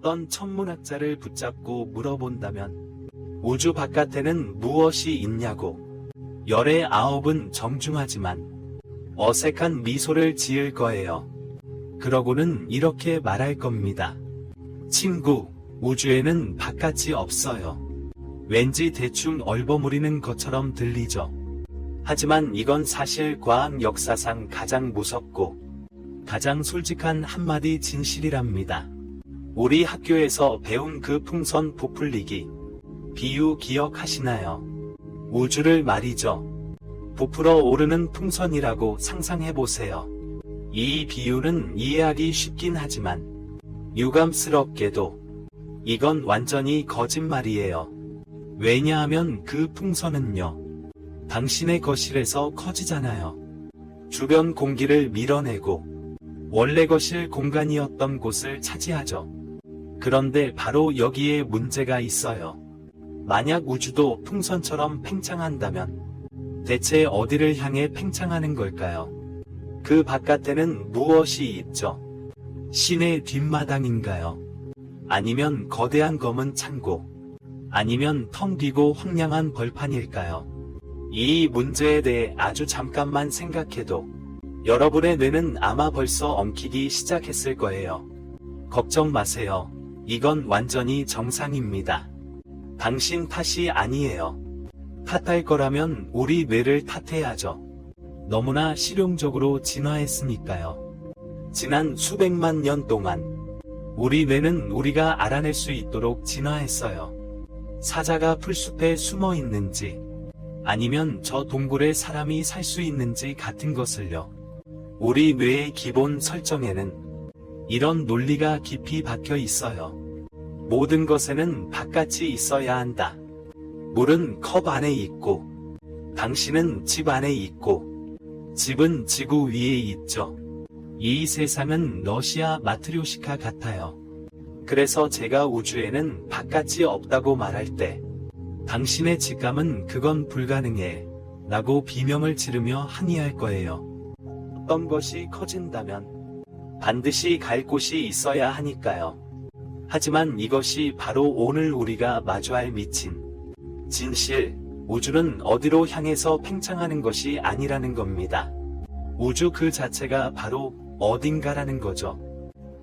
어떤 천문학자를 붙잡고 물어본다면 우주 바깥에는 무엇이 있냐고 열의 9은 정중하지만 어색한 미소를 지을 거예요. 그러고는 이렇게 말할 겁니다. 친구, 우주에는 바깥이 없어요. 왠지 대충 얼버무리는 것처럼 들리죠. 하지만 이건 사실 과학 역사상 가장 무섭고 가장 솔직한 한마디 진실이랍니다. 우리 학교에서 배운 그 풍선 부풀리기 비유 기억하시나요? 우주를 말이죠. 부풀어 오르는 풍선이라고 상상해보세요. 이 비유는 이해하기 쉽긴 하지만 유감스럽게도 이건 완전히 거짓말이에요. 왜냐하면 그 풍선은요, 당신의 거실에서 커지잖아요. 주변 공기를 밀어내고 원래 거실 공간이었던 곳을 차지하죠. 그런데 바로 여기에 문제가 있어요. 만약 우주도 풍선처럼 팽창한다면 대체 어디를 향해 팽창하는 걸까요? 그 바깥에는 무엇이 있죠? 신의 뒷마당인가요? 아니면 거대한 검은 창고? 아니면 텅 비고 황량한 벌판일까요? 이 문제에 대해 아주 잠깐만 생각해도 여러분의 뇌는 아마 벌써 엉키기 시작했을 거예요. 걱정 마세요. 이건 완전히 정상입니다. 당신 탓이 아니에요. 탓할 거라면 우리 뇌를 탓해야죠. 너무나 실용적으로 진화했으니까요. 지난 수백만 년 동안 우리 뇌는 우리가 알아낼 수 있도록 진화했어요. 사자가 풀숲에 숨어 있는지 아니면 저 동굴에 사람이 살 수 있는지 같은 것을요. 우리 뇌의 기본 설정에는 이런 논리가 깊이 박혀 있어요. 모든 것에는 바깥이 있어야 한다. 물은 컵 안에 있고 당신은 집 안에 있고 집은 지구 위에 있죠. 이 세상은 러시아 마트료시카 같아요. 그래서 제가 우주에는 바깥이 없다고 말할 때 당신의 직감은 그건 불가능해 라고 비명을 지르며 항의할 거예요. 어떤 것이 커진다면 반드시 갈 곳이 있어야 하니까요. 하지만 이것이 바로 오늘 우리가 마주할 미친 진실, 우주는 어디로 향해서 팽창하는 것이 아니라는 겁니다. 우주 그 자체가 바로 어딘가라는 거죠.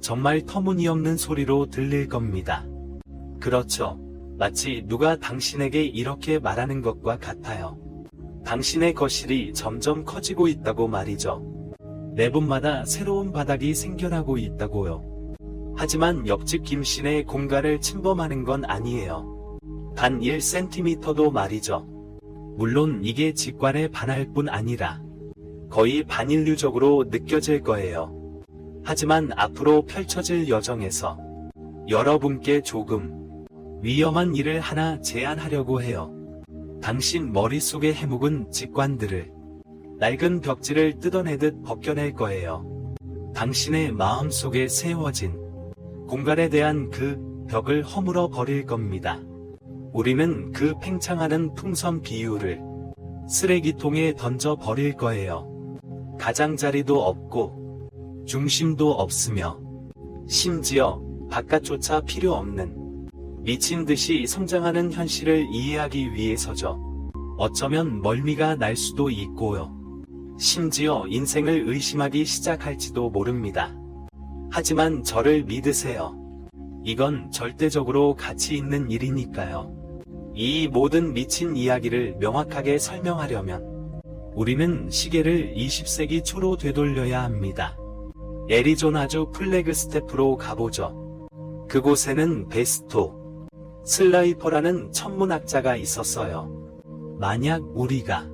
정말 터무니없는 소리로 들릴 겁니다. 그렇죠. 마치 누가 당신에게 이렇게 말하는 것과 같아요. 당신의 거실이 점점 커지고 있다고 말이죠. 매분마다 새로운 바닥이 생겨나고 있다고요. 하지만 옆집 김씨네 공간을 침범하는 건 아니에요. 단 1cm도 말이죠. 물론 이게 직관에 반할 뿐 아니라 거의 반인류적으로 느껴질 거예요. 하지만 앞으로 펼쳐질 여정에서 여러분께 조금 위험한 일을 하나 제안하려고 해요. 당신 머릿속의 해묵은 직관들을 낡은 벽지를 뜯어내듯 벗겨낼 거예요. 당신의 마음속에 세워진 공간에 대한 그 벽을 허물어 버릴 겁니다. 우리는 그 팽창하는 풍선 비유를 쓰레기통에 던져 버릴 거예요. 가장자리도 없고 중심도 없으며 심지어 바깥조차 필요 없는 미친 듯이 성장하는 현실을 이해하기 위해서죠. 어쩌면 멀미가 날 수도 있고요. 심지어 인생을 의심하기 시작할지도 모릅니다. 하지만 저를 믿으세요. 이건 절대적으로 가치 있는 일이니까요. 이 모든 미친 이야기를 명확하게 설명하려면 우리는 시계를 20세기 초로 되돌려야 합니다. 애리조나주 플래그스테프로 가보죠. 그곳에는 베스토 슬라이퍼라는 천문학자가 있었어요. 만약 우리가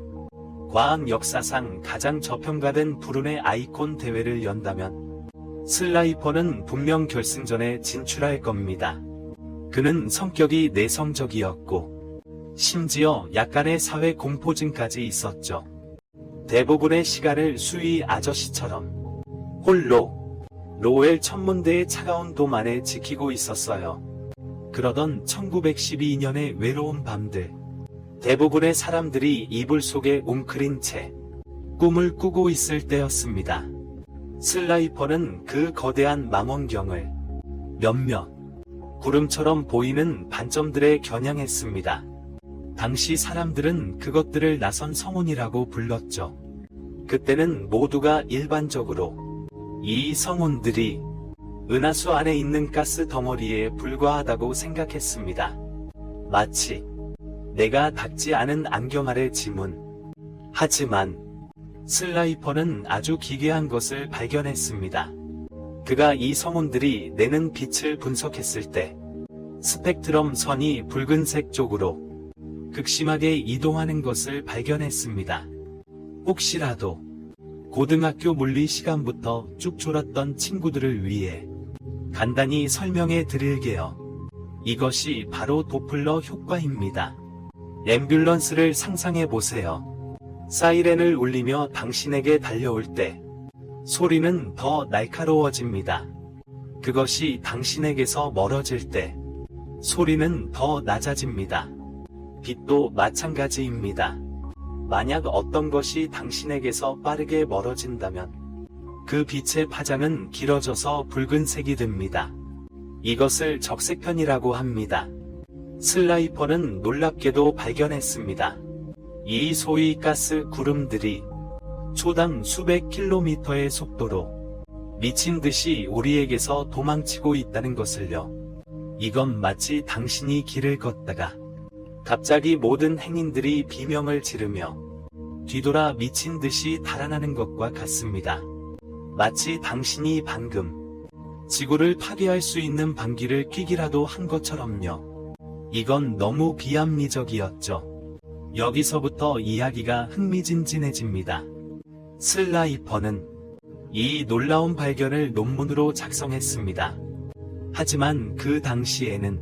과학 역사상 가장 저평가된 불운의 아이콘 대회를 연다면 슬라이퍼는 분명 결승전에 진출할 겁니다. 그는 성격이 내성적이었고 심지어 약간의 사회 공포증까지 있었죠. 대부분의 시간을 수위 아저씨처럼 홀로 로웰 천문대의 차가운 돔 안에 지키고 있었어요. 그러던 1912년의 외로운 밤들, 대부분의 사람들이 이불 속에 웅크린 채 꿈을 꾸고 있을 때였습니다. 슬라이퍼는 그 거대한 망원경을 몇몇 구름처럼 보이는 반점들에 겨냥했습니다. 당시 사람들은 그것들을 나선 성운이라고 불렀죠. 그때는 모두가 일반적으로 이 성운들이 은하수 안에 있는 가스 덩어리에 불과하다고 생각했습니다. 마치 내가 닿지 않은 안경 아래 지문. 하지만 슬라이퍼는 아주 기괴한 것을 발견했습니다. 그가 이 성운들이 내는 빛을 분석했을 때 스펙트럼 선이 붉은색 쪽으로 극심하게 이동하는 것을 발견했습니다. 혹시라도 고등학교 물리 시간부터 쭉 졸았던 친구들을 위해 간단히 설명해 드릴게요. 이것이 바로 도플러 효과입니다. 앰뷸런스를 상상해 보세요. 사이렌을 울리며 당신에게 달려올 때 소리는 더 날카로워집니다. 그것이 당신에게서 멀어질 때 소리는 더 낮아집니다. 빛도 마찬가지입니다. 만약 어떤 것이 당신에게서 빠르게 멀어진다면 그 빛의 파장은 길어져서 붉은색이 됩니다. 이것을 적색편이라고 합니다. 슬라이퍼는 놀랍게도 발견했습니다. 이 소위 가스 구름들이 초당 수백 킬로미터의 속도로 미친 듯이 우리에게서 도망치고 있다는 것을요. 이건 마치 당신이 길을 걷다가 갑자기 모든 행인들이 비명을 지르며 뒤돌아 미친 듯이 달아나는 것과 같습니다. 마치 당신이 방금 지구를 파괴할 수 있는 방귀를 뀌기라도 한 것처럼요. 이건 너무 비합리적이었죠. 여기서부터 이야기가 흥미진진해집니다. 슬라이퍼는 이 놀라운 발견을 논문으로 작성했습니다. 하지만 그 당시에는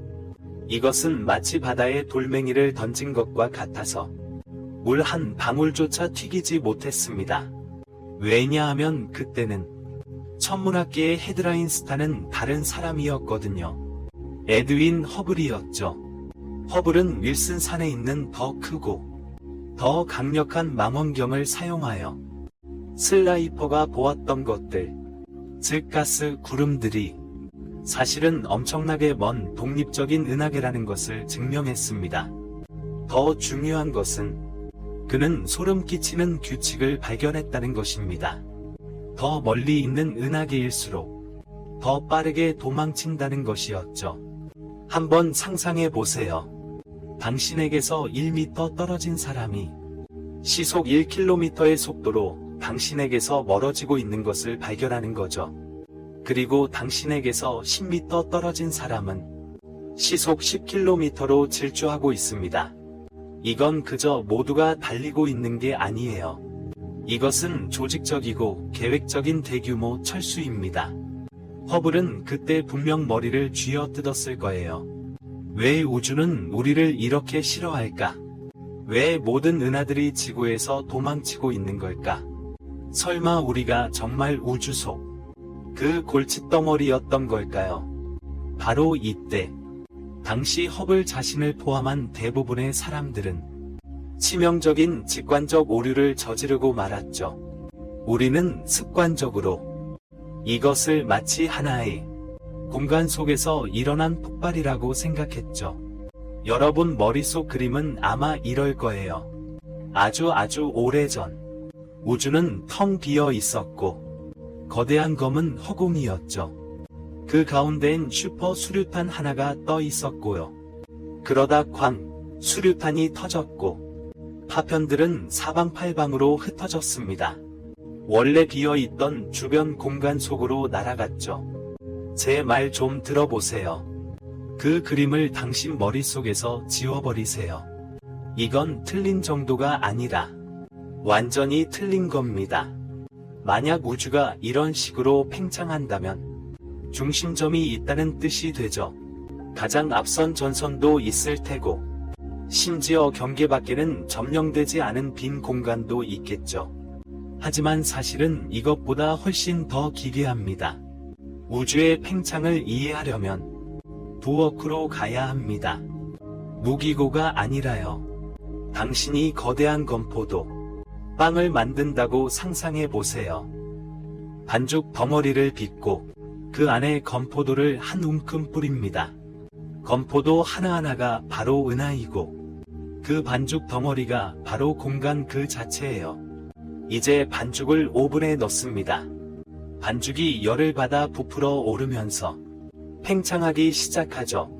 이것은 마치 바다에 돌멩이를 던진 것과 같아서 물 한 방울조차 튀기지 못했습니다. 왜냐하면 그때는 천문학계의 헤드라인 스타는 다른 사람이었거든요. 에드윈 허블이었죠. 허블은 윌슨 산에 있는 더 크고 더 강력한 망원경을 사용하여 슬라이퍼가 보았던 것들, 즉 가스 구름들이 사실은 엄청나게 먼 독립적인 은하계라는 것을 증명했습니다. 더 중요한 것은 그는 소름 끼치는 규칙을 발견했다는 것입니다. 더 멀리 있는 은하계일수록 더 빠르게 도망친다는 것이었죠. 한번 상상해 보세요. 당신에게서 1m 떨어진 사람이 시속 1km의 속도로 당신에게서 멀어지고 있는 것을 발견하는 거죠. 그리고 당신에게서 10m 떨어진 사람은 시속 10km로 질주하고 있습니다. 이건 그저 모두가 달리고 있는 게 아니에요. 이것은 조직적이고 계획적인 대규모 철수입니다. 허블은 그때 분명 머리를 쥐어뜯었을 거예요. 왜 우주는 우리를 이렇게 싫어할까? 왜 모든 은하들이 지구에서 도망치고 있는 걸까? 설마 우리가 정말 우주 속 그 골칫덩어리였던 걸까요? 바로 이때 당시 허블 자신을 포함한 대부분의 사람들은 치명적인 직관적 오류를 저지르고 말았죠. 우리는 습관적으로 이것을 마치 하나의 공간 속에서 일어난 폭발이라고 생각했죠. 여러분 머릿속 그림은 아마 이럴 거예요. 아주 오래전 우주는 텅 비어 있었고 거대한 검은 허공이었죠. 그 가운데엔 슈퍼 수류탄 하나가 떠 있었고요. 그러다 쾅 수류탄이 터졌고 파편들은 사방팔방으로 흩어졌습니다. 원래 비어있던 주변 공간 속으로 날아갔죠. 제 말 좀 들어보세요. 그 그림을 당신 머릿속에서 지워버리세요. 이건 틀린 정도가 아니라 완전히 틀린 겁니다. 만약 우주가 이런 식으로 팽창한다면 중심점이 있다는 뜻이 되죠. 가장 앞선 전선도 있을 테고 심지어 경계 밖에는 점령되지 않은 빈 공간도 있겠죠. 하지만 사실은 이것보다 훨씬 더 기괴합니다. 우주의 팽창을 이해하려면 부엌으로 가야 합니다. 무기고가 아니라요. 당신이 거대한 건포도 빵을 만든다고 상상해 보세요. 반죽 덩어리를 빚고 그 안에 건포도를 한 움큼 뿌립니다. 건포도 하나하나가 바로 은하이고 그 반죽 덩어리가 바로 공간 그 자체예요. 이제 반죽을 오븐에 넣습니다. 반죽이 열을 받아 부풀어 오르면서 팽창하기 시작하죠.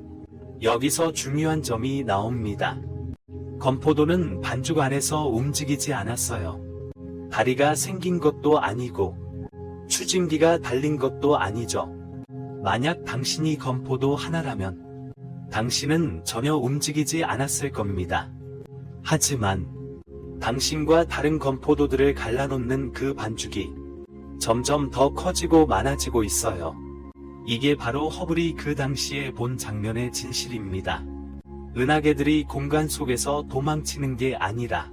여기서 중요한 점이 나옵니다. 건포도는 반죽 안에서 움직이지 않았어요. 다리가 생긴 것도 아니고 추진기가 달린 것도 아니죠. 만약 당신이 건포도 하나라면 당신은 전혀 움직이지 않았을 겁니다. 하지만 당신과 다른 건포도들을 갈라놓는 그 반죽이 점점 더 커지고 많아지고 있어요. 이게 바로 허블이 그 당시에 본 장면의 진실입니다. 은하계들이 공간 속에서 도망치는 게 아니라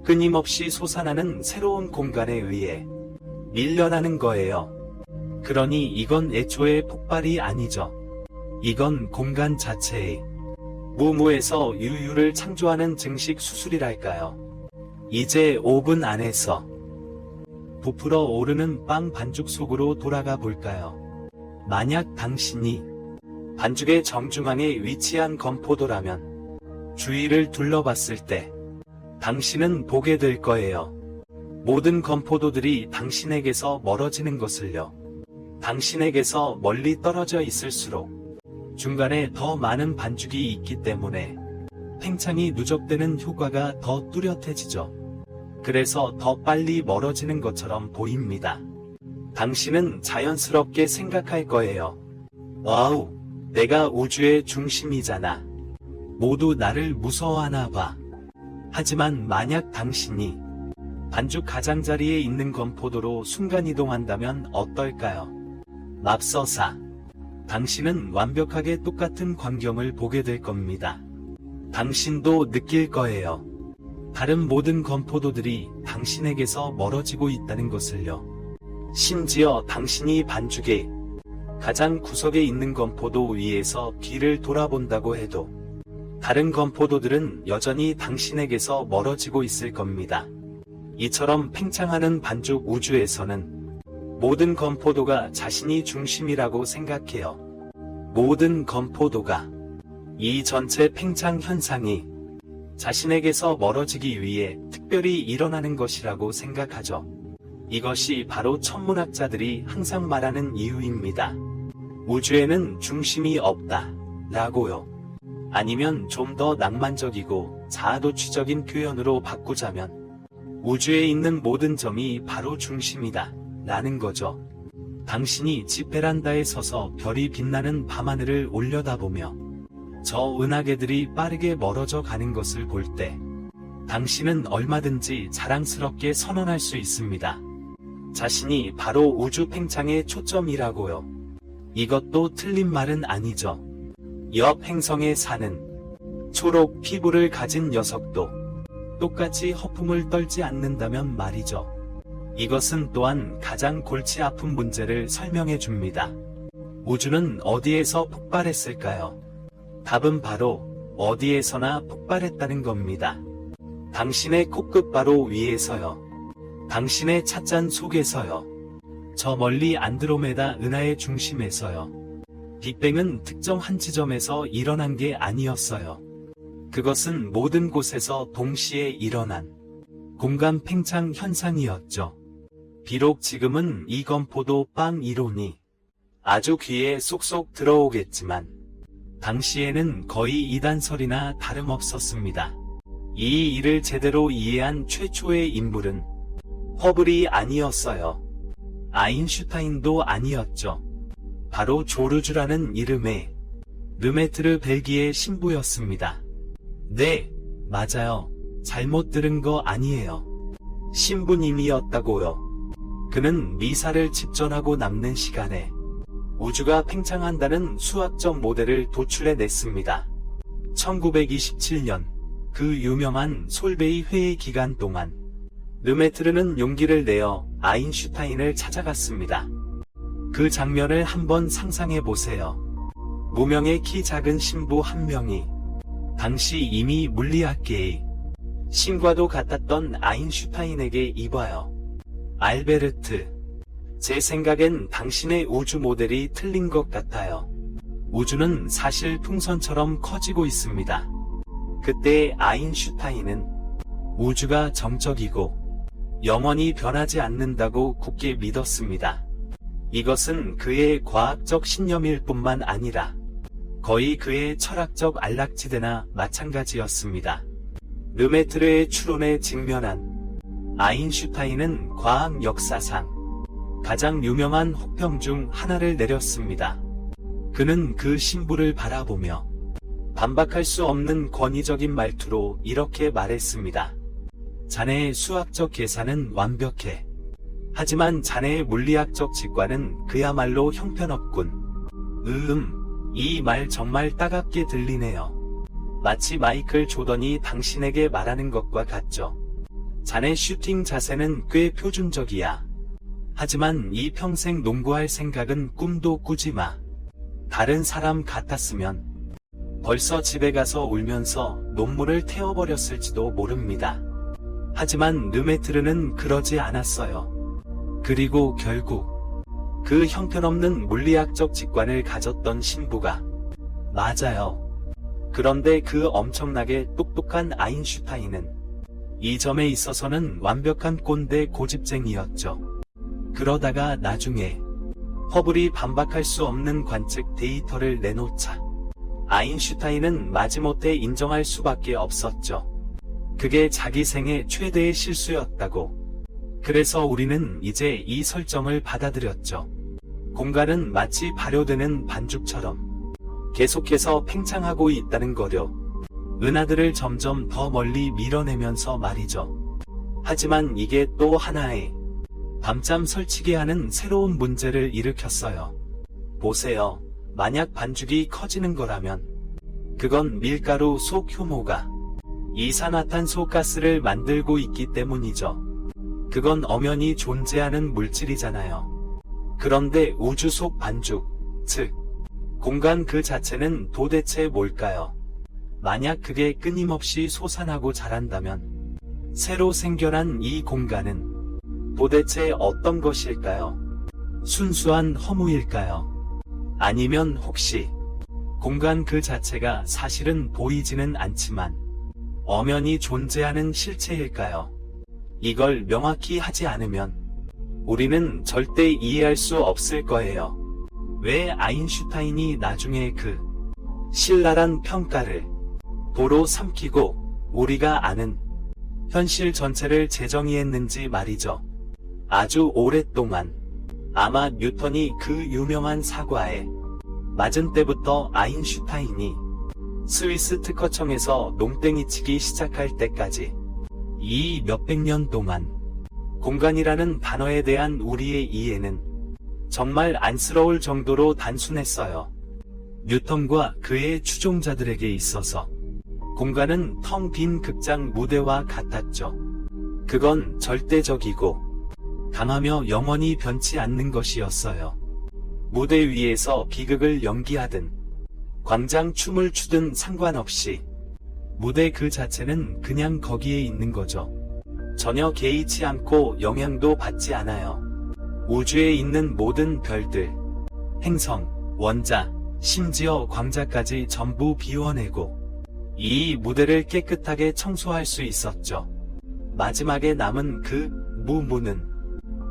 끊임없이 솟아나는 새로운 공간에 의해 밀려나는 거예요. 그러니 이건 애초에 폭발이 아니죠. 이건 공간 자체의 무무에서 유유를 창조하는 증식 수술이랄까요. 이제 오븐 안에서 부풀어 오르는 빵 반죽 속으로 돌아가 볼까요? 만약 당신이 반죽의 정중앙에 위치한 건포도라면 주위를 둘러봤을 때 당신은 보게 될 거예요. 모든 건포도들이 당신에게서 멀어지는 것을요. 당신에게서 멀리 떨어져 있을수록 중간에 더 많은 반죽이 있기 때문에 팽창이 누적되는 효과가 더 뚜렷해지죠. 그래서 더 빨리 멀어지는 것처럼 보입니다. 당신은 자연스럽게 생각할 거예요. 와우, 내가 우주의 중심이잖아. 모두 나를 무서워하나 봐. 하지만 만약 당신이 반죽 가장자리에 있는 건포도로 순간이동한다면 어떨까요? 맙서사. 당신은 완벽하게 똑같은 광경을 보게 될 겁니다. 당신도 느낄 거예요. 다른 모든 건포도들이 당신에게서 멀어지고 있다는 것을요. 심지어 당신이 반죽의 가장 구석에 있는 건포도 위에서 뒤를 돌아본다고 해도 다른 건포도들은 여전히 당신에게서 멀어지고 있을 겁니다. 이처럼 팽창하는 반죽 우주에서는 모든 건포도가 자신이 중심이라고 생각해요. 모든 건포도가 이 전체 팽창 현상이 자신에게서 멀어지기 위해 특별히 일어나는 것이라고 생각하죠. 이것이 바로 천문학자들이 항상 말하는 이유입니다. 우주에는 중심이 없다 라고요. 아니면 좀 더 낭만적이고 자아도취적인 표현으로 바꾸자면 우주에 있는 모든 점이 바로 중심이다 라는 거죠. 당신이 집 베란다에 서서 별이 빛나는 밤하늘을 올려다보며 저 은하계들이 빠르게 멀어져 가는 것을 볼 때 당신은 얼마든지 자랑스럽게 선언할 수 있습니다. 자신이 바로 우주 팽창의 초점이라고요. 이것도 틀린 말은 아니죠. 옆 행성에 사는 초록 피부를 가진 녀석도 똑같이 허풍을 떨지 않는다면 말이죠. 이것은 또한 가장 골치 아픈 문제를 설명해 줍니다. 우주는 어디에서 폭발했을까요? 답은 바로 어디에서나 폭발했다는 겁니다. 당신의 코끝 바로 위에서요. 당신의 찻잔 속에서요. 저 멀리 안드로메다 은하의 중심에서요. 빅뱅은 특정 한 지점에서 일어난 게 아니었어요. 그것은 모든 곳에서 동시에 일어난 공간 팽창 현상이었죠. 비록 지금은 이 건포도 빵 이론이 아주 귀에 쏙쏙 들어오겠지만 당시에는 거의 이단설이나 다름없었습니다. 이 일을 제대로 이해한 최초의 인물은 허블이 아니었어요. 아인슈타인도 아니었죠. 바로 조르주라는 이름의 르메트르 벨기에 신부였습니다. 네, 맞아요. 잘못 들은 거 아니에요. 신부님이었다고요. 그는 미사를 집전하고 남는 시간에 우주가 팽창한다는 수학적 모델을 도출해냈습니다. 1927년 그 유명한 솔베이 회의 기간 동안 르메트르는 용기를 내어 아인슈타인을 찾아갔습니다. 그 장면을 한번 상상해 보세요. 무명의 키 작은 신부 한 명이 당시 이미 물리학계의 신과도 같았던 아인슈타인에게 이봐요. 알베르트, 제 생각엔 당신의 우주 모델이 틀린 것 같아요. 우주는 사실 풍선처럼 커지고 있습니다. 그때 아인슈타인은 우주가 정적이고 영원히 변하지 않는다고 굳게 믿었습니다. 이것은 그의 과학적 신념일 뿐만 아니라 거의 그의 철학적 안락지대나 마찬가지였습니다. 르메트르의 추론에 직면한 아인슈타인은 과학 역사상 가장 유명한 혹평 중 하나를 내렸습니다. 그는 그 신부를 바라보며 반박할 수 없는 권위적인 말투로 이렇게 말했습니다. 자네의 수학적 계산은 완벽해. 하지만 자네의 물리학적 직관은 그야말로 형편없군. 이 말 정말 따갑게 들리네요. 마치 마이클 조던이 당신에게 말하는 것과 같죠. 자네 슈팅 자세는 꽤 표준적이야. 하지만 이 평생 농구할 생각은 꿈도 꾸지 마. 다른 사람 같았으면 벌써 집에 가서 울면서 논문을 태워버렸을지도 모릅니다. 하지만 르메트르는 그러지 않았어요. 그리고 결국 그 형편없는 물리학적 직관을 가졌던 신부가 맞아요. 그런데 그 엄청나게 똑똑한 아인슈타인은 이 점에 있어서는 완벽한 꼰대 고집쟁이였죠. 그러다가 나중에 허블이 반박할 수 없는 관측 데이터를 내놓자 아인슈타인은 마지못해 인정할 수밖에 없었죠. 그게 자기 생애 최대의 실수였다고. 그래서 우리는 이제 이 설정을 받아들였죠. 공간은 마치 발효되는 반죽처럼 계속해서 팽창하고 있다는 거려. 은하들을 점점 더 멀리 밀어내면서 말이죠. 하지만 이게 또 하나의 밤잠 설치게 하는 새로운 문제를 일으켰어요. 보세요. 만약 반죽이 커지는 거라면 그건 밀가루 속 효모가 이산화탄소 가스를 만들고 있기 때문이죠. 그건 엄연히 존재하는 물질이잖아요. 그런데 우주 속 반죽, 즉 공간 그 자체는 도대체 뭘까요? 만약 그게 끊임없이 솟아나고 자란다면 새로 생겨난 이 공간은 도대체 어떤 것일까요? 순수한 허무일까요? 아니면 혹시 공간 그 자체가 사실은 보이지는 않지만 엄연히 존재하는 실체일까요? 이걸 명확히 하지 않으면 우리는 절대 이해할 수 없을 거예요. 왜 아인슈타인이 나중에 그 신랄한 평가를 도로 삼키고 우리가 아는 현실 전체를 재정의했는지 말이죠. 아주 오랫동안 아마 뉴턴이 그 유명한 사과에 맞은 때부터 아인슈타인이 스위스 특허청에서 농땡이 치기 시작할 때까지 이 몇백 년 동안 공간이라는 단어에 대한 우리의 이해는 정말 안쓰러울 정도로 단순했어요. 뉴턴과 그의 추종자들에게 있어서 공간은 텅 빈 극장 무대와 같았죠. 그건 절대적이고 강하며 영원히 변치 않는 것이었어요. 무대 위에서 비극을 연기하든 광장 춤을 추든 상관없이 무대 그 자체는 그냥 거기에 있는 거죠. 전혀 개의치 않고 영향도 받지 않아요. 우주에 있는 모든 별들, 행성, 원자, 심지어 광자까지 전부 비워내고 이 무대를 깨끗하게 청소할 수 있었죠. 마지막에 남은 그 무는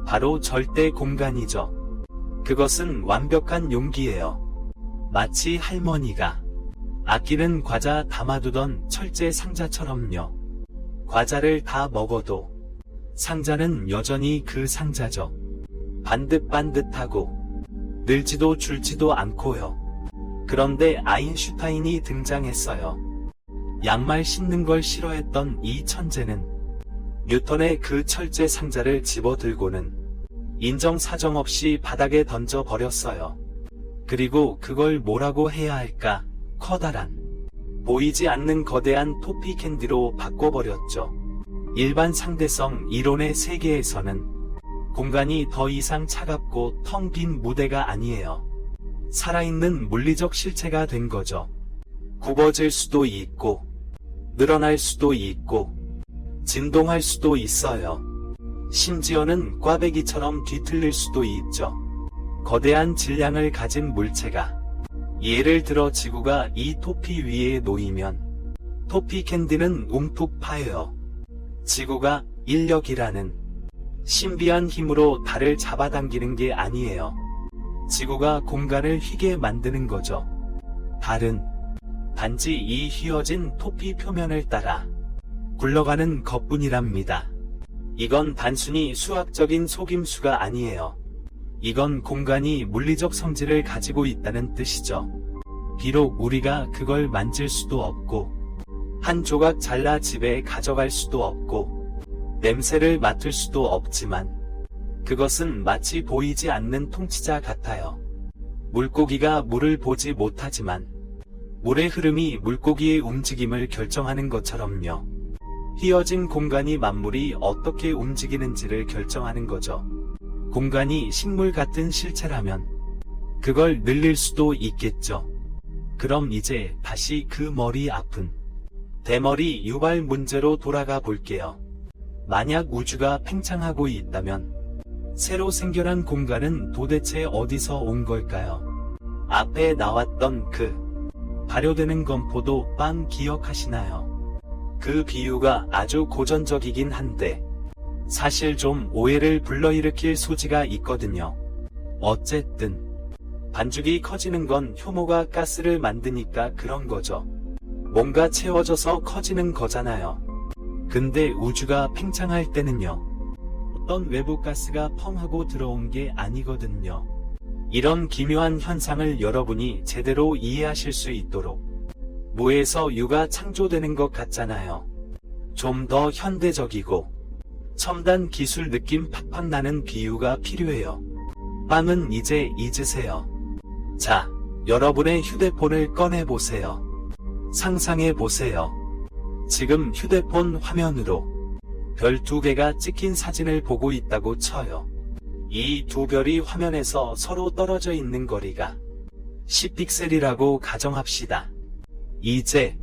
바로 절대 공간이죠. 그것은 완벽한 용기예요. 마치 할머니가 아끼는 과자 담아두던 철제 상자처럼요. 과자를 다 먹어도 상자는 여전히 그 상자죠. 반듯반듯하고 늘지도 줄지도 않고요. 그런데 아인슈타인이 등장했어요. 양말 신는 걸 싫어했던 이 천재는 뉴턴의 그 철제 상자를 집어들고는 인정사정 없이 바닥에 던져버렸어요. 그리고 그걸 뭐라고 해야 할까? 커다란, 보이지 않는 거대한 토피 캔디로 바꿔버렸죠. 일반 상대성 이론의 세계에서는 공간이 더 이상 차갑고 텅 빈 무대가 아니에요. 살아있는 물리적 실체가 된 거죠. 굽어질 수도 있고, 늘어날 수도 있고, 진동할 수도 있어요. 심지어는 꽈배기처럼 뒤틀릴 수도 있죠. 거대한 질량을 가진 물체가 예를 들어 지구가 이 토피 위에 놓이면 토피 캔디는 움푹 파여요. 지구가 인력이라는 신비한 힘으로 달을 잡아당기는 게 아니에요. 지구가 공간을 휘게 만드는 거죠. 달은 단지 이 휘어진 토피 표면을 따라 굴러가는 것뿐이랍니다. 이건 단순히 수학적인 속임수가 아니에요. 이건 공간이 물리적 성질을 가지고 있다는 뜻이죠. 비록 우리가 그걸 만질 수도 없고 한 조각 잘라 집에 가져갈 수도 없고 냄새를 맡을 수도 없지만 그것은 마치 보이지 않는 통치자 같아요. 물고기가 물을 보지 못하지만 물의 흐름이 물고기의 움직임을 결정하는 것처럼요. 휘어진 공간이 만물이 어떻게 움직이는지를 결정하는 거죠. 공간이 식물 같은 실체라면 그걸 늘릴 수도 있겠죠. 그럼 이제 다시 그 머리 아픈 대머리 유발 문제로 돌아가 볼게요. 만약 우주가 팽창하고 있다면 새로 생겨난 공간은 도대체 어디서 온 걸까요? 앞에 나왔던 그 발효되는 건포도 빵 기억하시나요? 그 비유가 아주 고전적이긴 한데 사실 좀 오해를 불러일으킬 소지가 있거든요. 어쨌든 반죽이 커지는 건 효모가 가스를 만드니까 그런 거죠. 뭔가 채워져서 커지는 거잖아요. 근데 우주가 팽창할 때는요. 어떤 외부 가스가 펑 하고 들어온 게 아니거든요. 이런 기묘한 현상을 여러분이 제대로 이해하실 수 있도록 무에서 유가 창조되는 것 같잖아요. 좀 더 현대적이고 첨단 기술 느낌 팍팍 나는 비유가 필요해요. 빵은 이제 잊으세요. 자, 여러분의 휴대폰을 꺼내보세요. 상상해보세요. 지금 휴대폰 화면으로 별 2개가 찍힌 사진을 보고 있다고 쳐요. 이 두 별이 화면에서 서로 떨어져 있는 거리가 10픽셀이라고 가정합시다. 이제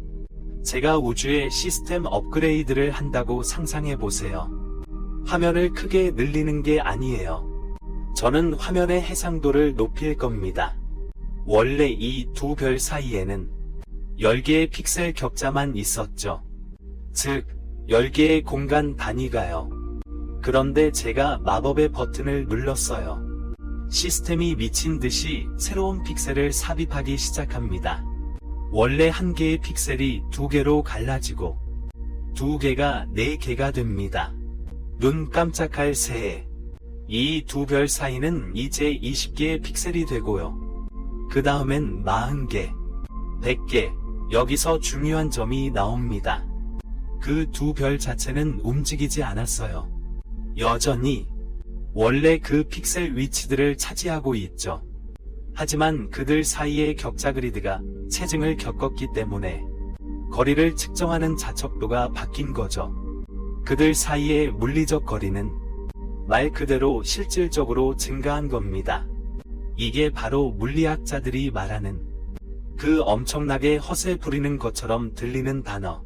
제가 우주의 시스템 업그레이드를 한다고 상상해보세요. 화면을 크게 늘리는 게 아니에요. 저는 화면의 해상도를 높일 겁니다. 원래 이 두 별 사이에는 10개의 픽셀 격자만 있었죠. 즉, 10개의 공간 단위가요. 그런데 제가 마법의 버튼을 눌렀어요. 시스템이 미친 듯이 새로운 픽셀을 삽입하기 시작합니다. 원래 1개의 픽셀이 2개로 갈라지고 2개가 4개가 됩니다. 눈 깜짝할 새에 이 두 별 사이는 이제 20개의 픽셀이 되고요. 그 다음엔 40개, 100개, 여기서 중요한 점이 나옵니다. 그 두 별 자체는 움직이지 않았어요. 여전히 원래 그 픽셀 위치들을 차지하고 있죠. 하지만 그들 사이의 격자 그리드가 체증을 겪었기 때문에 거리를 측정하는 자척도가 바뀐 거죠. 그들 사이의 물리적 거리는 말 그대로 실질적으로 증가한 겁니다. 이게 바로 물리학자들이 말하는 그 엄청나게 허세 부리는 것처럼 들리는 단어,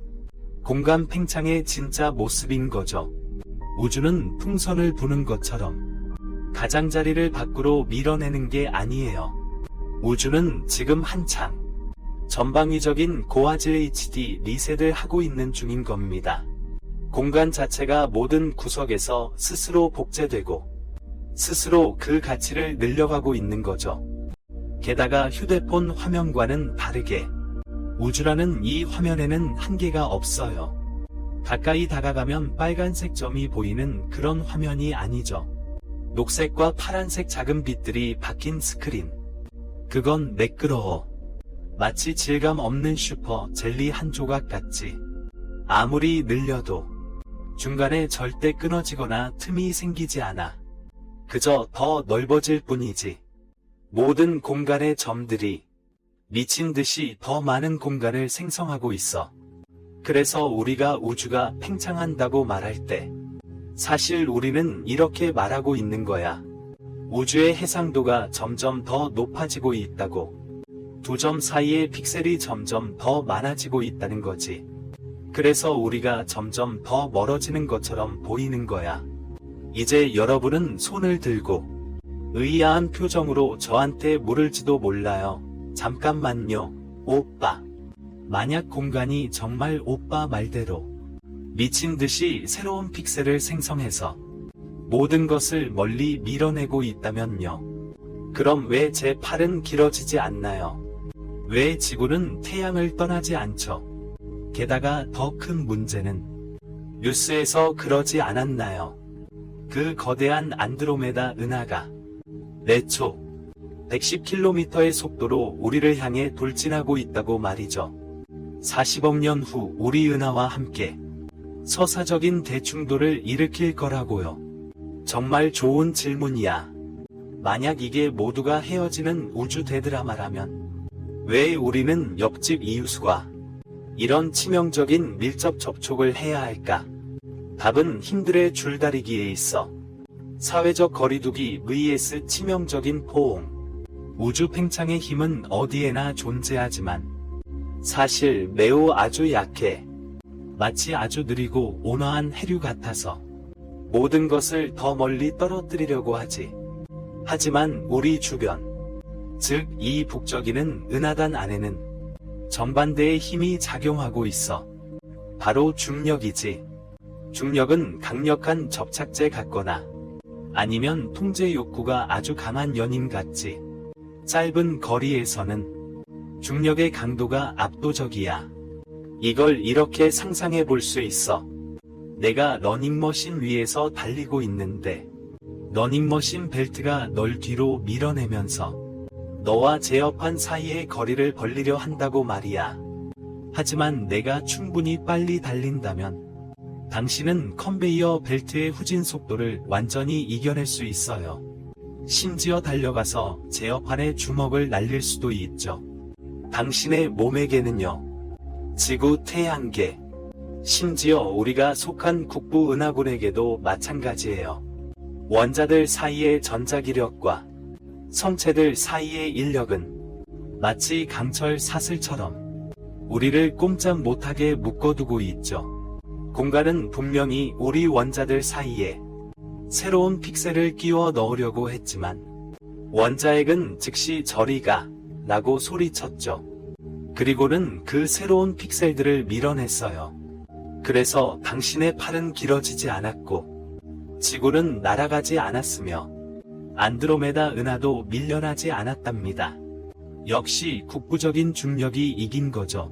공간 팽창의 진짜 모습인 거죠. 우주는 풍선을 부는 것처럼 가장자리를 밖으로 밀어내는 게 아니에요. 우주는 지금 한창 전방위적인 고화질 HD 리셋을 하고 있는 중인 겁니다. 공간 자체가 모든 구석에서 스스로 복제되고 스스로 그 가치를 늘려가고 있는 거죠. 게다가 휴대폰 화면과는 다르게 우주라는 이 화면에는 한계가 없어요. 가까이 다가가면 빨간색 점이 보이는 그런 화면이 아니죠. 녹색과 파란색 작은 빛들이 박힌 스크린. 그건 매끄러워. 마치 질감 없는 슈퍼 젤리 한 조각 같지. 아무리 늘려도 중간에 절대 끊어지거나 틈이 생기지 않아. 그저 더 넓어질 뿐이지. 모든 공간의 점들이 미친 듯이 더 많은 공간을 생성하고 있어. 그래서 우리가 우주가 팽창한다고 말할 때 사실 우리는 이렇게 말하고 있는 거야. 우주의 해상도가 점점 더 높아지고 있다고. 두 점 사이의 픽셀이 점점 더 많아지고 있다는 거지. 그래서 우리가 점점 더 멀어지는 것처럼 보이는 거야. 이제 여러분은 손을 들고 의아한 표정으로 저한테 물을지도 몰라요. 잠깐만요, 오빠. 만약 공간이 정말 오빠 말대로 미친 듯이 새로운 픽셀을 생성해서 모든 것을 멀리 밀어내고 있다면요. 그럼 왜 제 팔은 길어지지 않나요? 왜 지구는 태양을 떠나지 않죠? 게다가 더 큰 문제는 뉴스에서 그러지 않았나요? 그 거대한 안드로메다 은하가 내초 110km의 속도로 우리를 향해 돌진하고 있다고 말이죠. 40억 년 후 우리 은하와 함께 서사적인 대충돌을 일으킬 거라고요. 정말 좋은 질문이야. 만약 이게 모두가 헤어지는 우주 대드라마라면 왜 우리는 옆집 이웃과 이런 치명적인 밀접 접촉을 해야 할까? 답은 힘들의 줄다리기에 있어. 사회적 거리두기 vs 치명적인 포옹. 우주 팽창의 힘은 어디에나 존재하지만 사실 매우 아주 약해. 마치 아주 느리고 온화한 해류 같아서 모든 것을 더 멀리 떨어뜨리려고 하지. 하지만 우리 주변, 즉 이 북적이는 은하단 안에는 정반대의 힘이 작용하고 있어. 바로 중력이지. 중력은 강력한 접착제 같거나 아니면 통제 욕구가 아주 강한 연인 같지. 짧은 거리에서는 중력의 강도가 압도적이야. 이걸 이렇게 상상해 볼 수 있어. 내가 러닝머신 위에서 달리고 있는데 러닝머신 벨트가 널 뒤로 밀어내면서 너와 제어판 사이의 거리를 벌리려 한다고 말이야. 하지만 내가 충분히 빨리 달린다면 당신은 컨베이어 벨트의 후진 속도를 완전히 이겨낼 수 있어요. 심지어 달려가서 제어판에 주먹을 날릴 수도 있죠. 당신의 몸에게는요. 지구 태양계, 심지어 우리가 속한 국부 은하군에게도 마찬가지예요. 원자들 사이의 전자기력과 성체들 사이의 인력은 마치 강철 사슬처럼 우리를 꼼짝 못하게 묶어두고 있죠. 공간은 분명히 우리 원자들 사이에 새로운 픽셀을 끼워 넣으려고 했지만 원자핵은 즉시 저리 가 라고 소리쳤죠. 그리고는 그 새로운 픽셀들을 밀어냈어요. 그래서 당신의 팔은 길어지지 않았고 지구는 날아가지 않았으며 안드로메다 은하도 밀려나지 않았답니다. 역시 국부적인 중력이 이긴 거죠.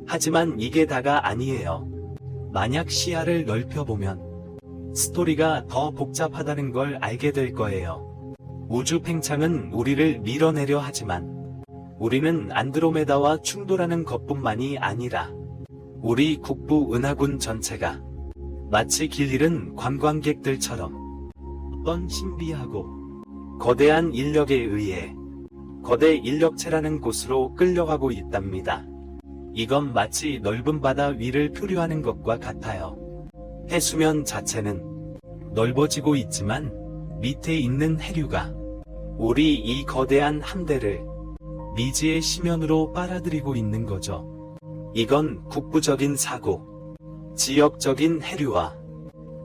하지만 이게 다가 아니에요. 만약 시야를 넓혀보면 스토리가 더 복잡하다는 걸 알게 될 거예요. 우주 팽창은 우리를 밀어내려 하지만 우리는 안드로메다와 충돌하는 것뿐만이 아니라 우리 국부 은하군 전체가 마치 길 잃은 관광객들처럼 어떤 신비하고 거대한 인력에 의해 거대 인력체라는 곳으로 끌려가고 있답니다. 이건 마치 넓은 바다 위를 표류하는 것과 같아요. 해수면 자체는 넓어지고 있지만 밑에 있는 해류가 우리 이 거대한 함대를 미지의 심연으로 빨아들이고 있는 거죠. 이건 국부적인 사고, 지역적인 해류와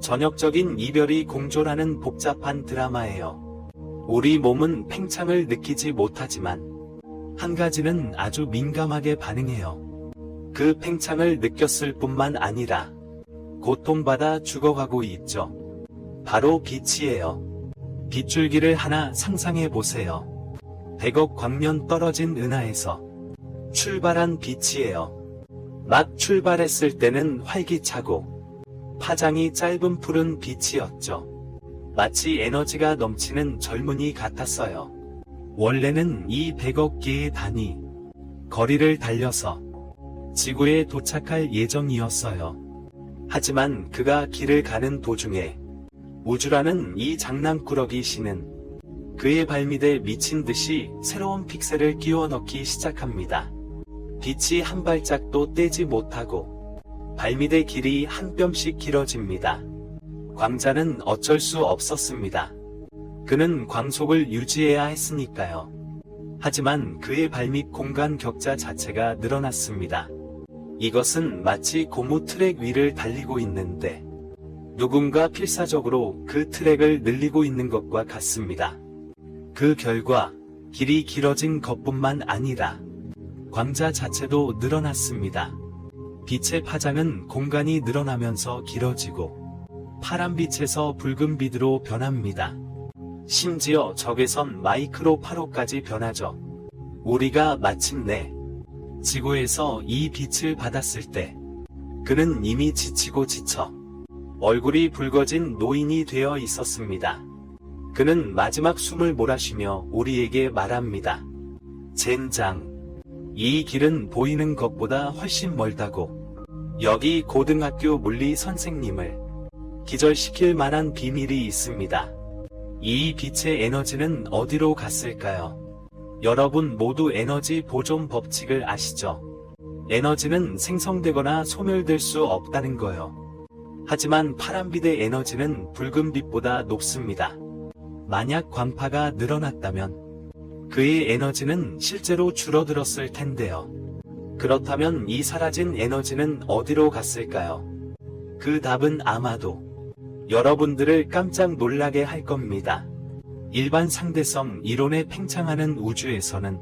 전역적인 이별이 공존하는 복잡한 드라마예요. 우리 몸은 팽창을 느끼지 못하지만 한 가지는 아주 민감하게 반응해요. 그 팽창을 느꼈을 뿐만 아니라 고통받아 죽어가고 있죠. 바로 빛이에요. 빗줄기를 하나 상상해 보세요. 100억 광년 떨어진 은하에서 출발한 빛이에요. 막 출발했을 때는 활기차고 파장이 짧은 푸른 빛이었죠. 마치 에너지가 넘치는 젊은이 같았어요. 원래는 이 100억 개의 단위 거리를 달려서 지구에 도착할 예정이었어요. 하지만 그가 길을 가는 도중에 우주라는 이 장난꾸러기 신은 그의 발밑에 미친 듯이 새로운 픽셀을 끼워 넣기 시작합니다. 빛이 한 발짝도 떼지 못하고 발밑의 길이 한 뼘씩 길어집니다. 광자는 어쩔 수 없었습니다. 그는 광속을 유지해야 했으니까요. 하지만 그의 발밑 공간 격자 자체가 늘어났습니다. 이것은 마치 고무 트랙 위를 달리고 있는데 누군가 필사적으로 그 트랙을 늘리고 있는 것과 같습니다. 그 결과 길이 길어진 것뿐만 아니라 광자 자체도 늘어났습니다. 빛의 파장은 공간이 늘어나면서 길어지고 파란빛에서 붉은빛으로 변합니다. 심지어 적외선 마이크로 파로까지 변하죠. 우리가 마침내 지구에서 이 빛을 받았을 때 그는 이미 지치고 지쳐 얼굴이 붉어진 노인이 되어 있었습니다. 그는 마지막 숨을 몰아쉬며 우리에게 말합니다. 젠장, 이 길은 보이는 것보다 훨씬 멀다고. 여기 고등학교 물리 선생님을 기절시킬 만한 비밀이 있습니다. 이 빛의 에너지는 어디로 갔을까요? 여러분 모두 에너지 보존 법칙을 아시죠? 에너지는 생성되거나 소멸될 수 없다는 거요. 하지만 파란빛의 에너지는 붉은빛보다 높습니다. 만약 광파가 늘어났다면 그의 에너지는 실제로 줄어들었을 텐데요. 그렇다면 이 사라진 에너지는 어디로 갔을까요? 그 답은 아마도 여러분들을 깜짝 놀라게 할 겁니다. 일반 상대성 이론에 팽창하는 우주에서는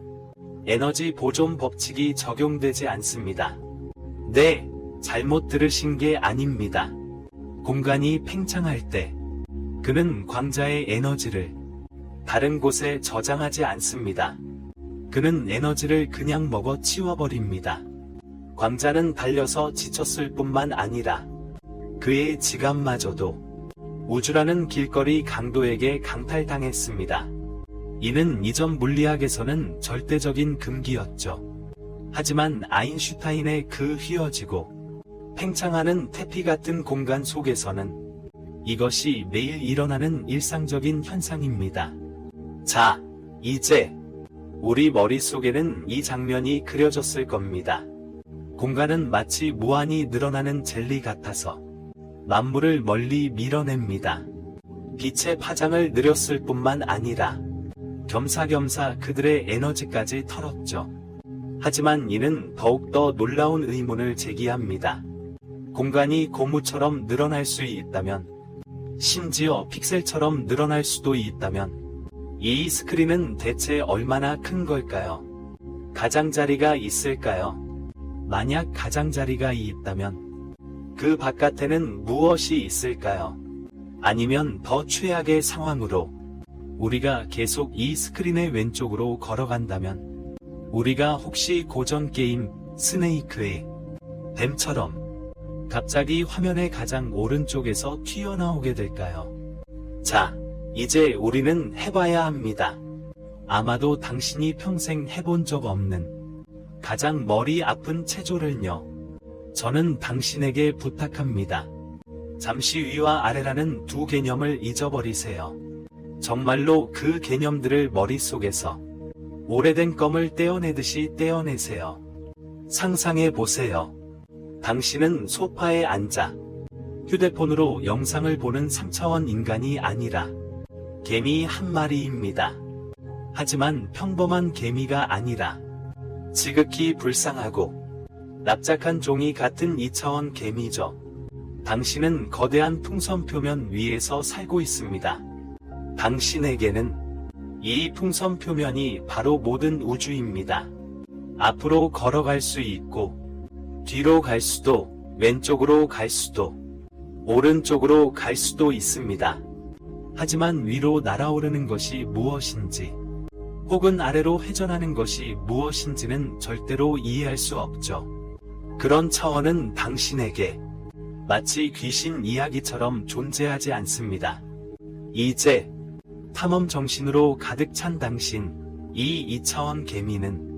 에너지 보존 법칙이 적용되지 않습니다. 네, 잘못 들으신 게 아닙니다. 공간이 팽창할 때 그는 광자의 에너지를 다른 곳에 저장하지 않습니다. 그는 에너지를 그냥 먹어 치워버립니다. 광자는 달려서 지쳤을 뿐만 아니라 그의 지갑마저도 우주라는 길거리 강도에게 강탈당했습니다. 이는 이전 물리학에서는 절대적인 금기였죠. 하지만 아인슈타인의 그 휘어지고 팽창하는 태피 같은 공간 속에서는 이것이 매일 일어나는 일상적인 현상입니다. 자, 이제 우리 머릿속에는 이 장면이 그려졌을 겁니다. 공간은 마치 무한히 늘어나는 젤리 같아서 만물을 멀리 밀어냅니다. 빛의 파장을 느렸을 뿐만 아니라 겸사겸사 그들의 에너지까지 털었죠. 하지만 이는 더욱더 놀라운 의문을 제기합니다. 공간이 고무처럼 늘어날 수 있다면, 심지어 픽셀처럼 늘어날 수도 있다면 이 스크린은 대체 얼마나 큰 걸까요? 가장자리가 있을까요? 만약 가장자리가 있다면 그 바깥에는 무엇이 있을까요? 아니면 더 최악의 상황으로 우리가 계속 이 스크린의 왼쪽으로 걸어간다면 우리가 혹시 고전 게임 스네이크의 뱀처럼 갑자기 화면의 가장 오른쪽에서 튀어나오게 될까요? 자, 이제 우리는 해봐야 합니다. 아마도 당신이 평생 해본 적 없는 가장 머리 아픈 체조를요. 저는 당신에게 부탁합니다. 잠시 위와 아래라는 두 개념을 잊어버리세요. 정말로 그 개념들을 머릿속에서 오래된 껌을 떼어내듯이 떼어내세요. 상상해 보세요. 당신은 소파에 앉아 휴대폰으로 영상을 보는 3차원 인간이 아니라 개미 한 마리입니다. 하지만 평범한 개미가 아니라 지극히 불쌍하고 납작한 종이 같은 2차원 개미죠. 당신은 거대한 풍선 표면 위에서 살고 있습니다. 당신에게는 이 풍선 표면이 바로 모든 우주입니다. 앞으로 걸어갈 수 있고 뒤로 갈 수도, 왼쪽으로 갈 수도, 오른쪽으로 갈 수도 있습니다. 하지만 위로 날아오르는 것이 무엇인지, 혹은 아래로 회전하는 것이 무엇인지는 절대로 이해할 수 없죠. 그런 차원은 당신에게 마치 귀신 이야기처럼 존재하지 않습니다. 이제 탐험 정신으로 가득 찬 당신, 이 2차원 개미는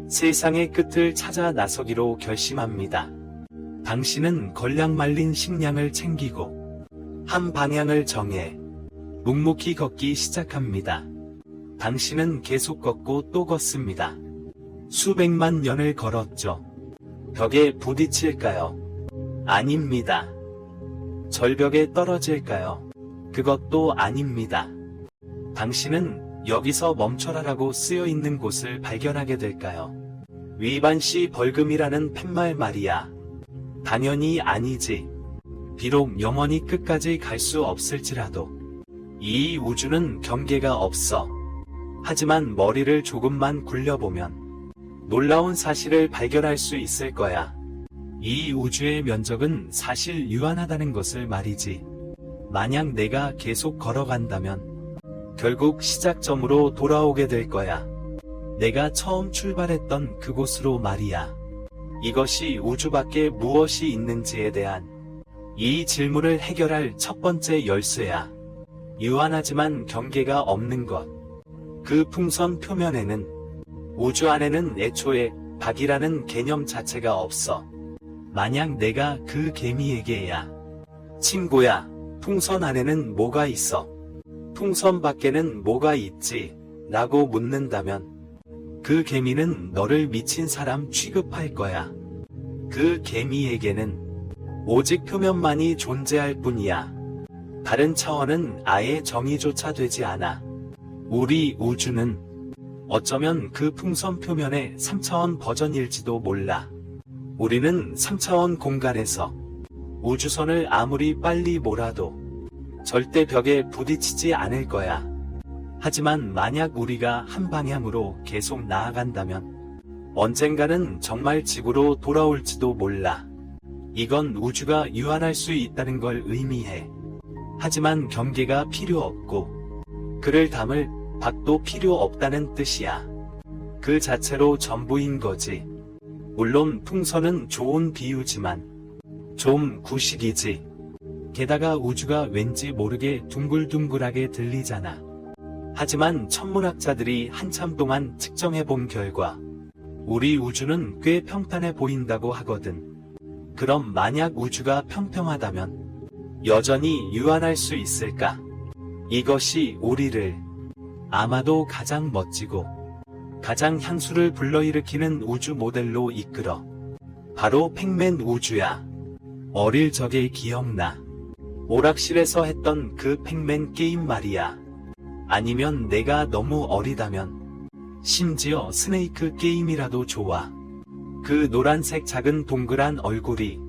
세상의 끝을 찾아 나서기로 결심합니다. 당신은 걸량 말린 식량을 챙기고 한 방향을 정해 묵묵히 걷기 시작합니다. 당신은 계속 걷고 또 걷습니다. 수백만 년을 걸었죠. 벽에 부딪힐까요? 아닙니다. 절벽에 떨어질까요? 그것도 아닙니다. 당신은 여기서 멈춰라라고 쓰여 있는 곳을 발견하게 될까요? 위반시 벌금이라는 팻말 말이야. 당연히 아니지. 비록 영원히 끝까지 갈 수 없을지라도 이 우주는 경계가 없어. 하지만 머리를 조금만 굴려보면 놀라운 사실을 발견할 수 있을 거야. 이 우주의 면적은 사실 유한하다는 것을 말이지. 만약 내가 계속 걸어간다면 결국 시작점으로 돌아오게 될 거야. 내가 처음 출발했던 그곳으로 말이야. 이것이 우주 밖에 무엇이 있는지에 대한 이 질문을 해결할 첫 번째 열쇠야. 유한하지만 경계가 없는 것. 그 풍선 표면에는, 우주 안에는 애초에 밖이라는 개념 자체가 없어. 만약 내가 그 개미에게 야, 친구야, 풍선 안에는 뭐가 있어? 풍선 밖에는 뭐가 있지? 라고 묻는다면 그 개미는 너를 미친 사람 취급할 거야. 그 개미에게는 오직 표면만이 존재할 뿐이야. 다른 차원은 아예 정의조차 되지 않아. 우리 우주는 어쩌면 그 풍선 표면의 3차원 버전일지도 몰라. 우리는 3차원 공간에서 우주선을 아무리 빨리 몰아도 절대 벽에 부딪히지 않을 거야. 하지만 만약 우리가 한 방향으로 계속 나아간다면 언젠가는 정말 지구로 돌아올지도 몰라. 이건 우주가 유한할 수 있다는 걸 의미해. 하지만 경계가 필요 없고 그를 담을 밖도 필요 없다는 뜻이야. 그 자체로 전부인 거지. 물론 풍선은 좋은 비유지만 좀 구식이지. 게다가 우주가 왠지 모르게 둥글둥글하게 들리잖아. 하지만 천문학자들이 한참 동안 측정해본 결과 우리 우주는 꽤 평탄해 보인다고 하거든. 그럼 만약 우주가 평평하다면 여전히 유한할 수 있을까? 이것이 우리를 아마도 가장 멋지고 가장 향수를 불러일으키는 우주 모델로 이끌어. 바로 팩맨 우주야. 어릴 적에 기억나. 오락실에서 했던 그 팩맨 게임 말이야. 아니면 내가 너무 어리다면 심지어 스네이크 게임이라도 좋아. 그 노란색 작은 동그란 얼굴이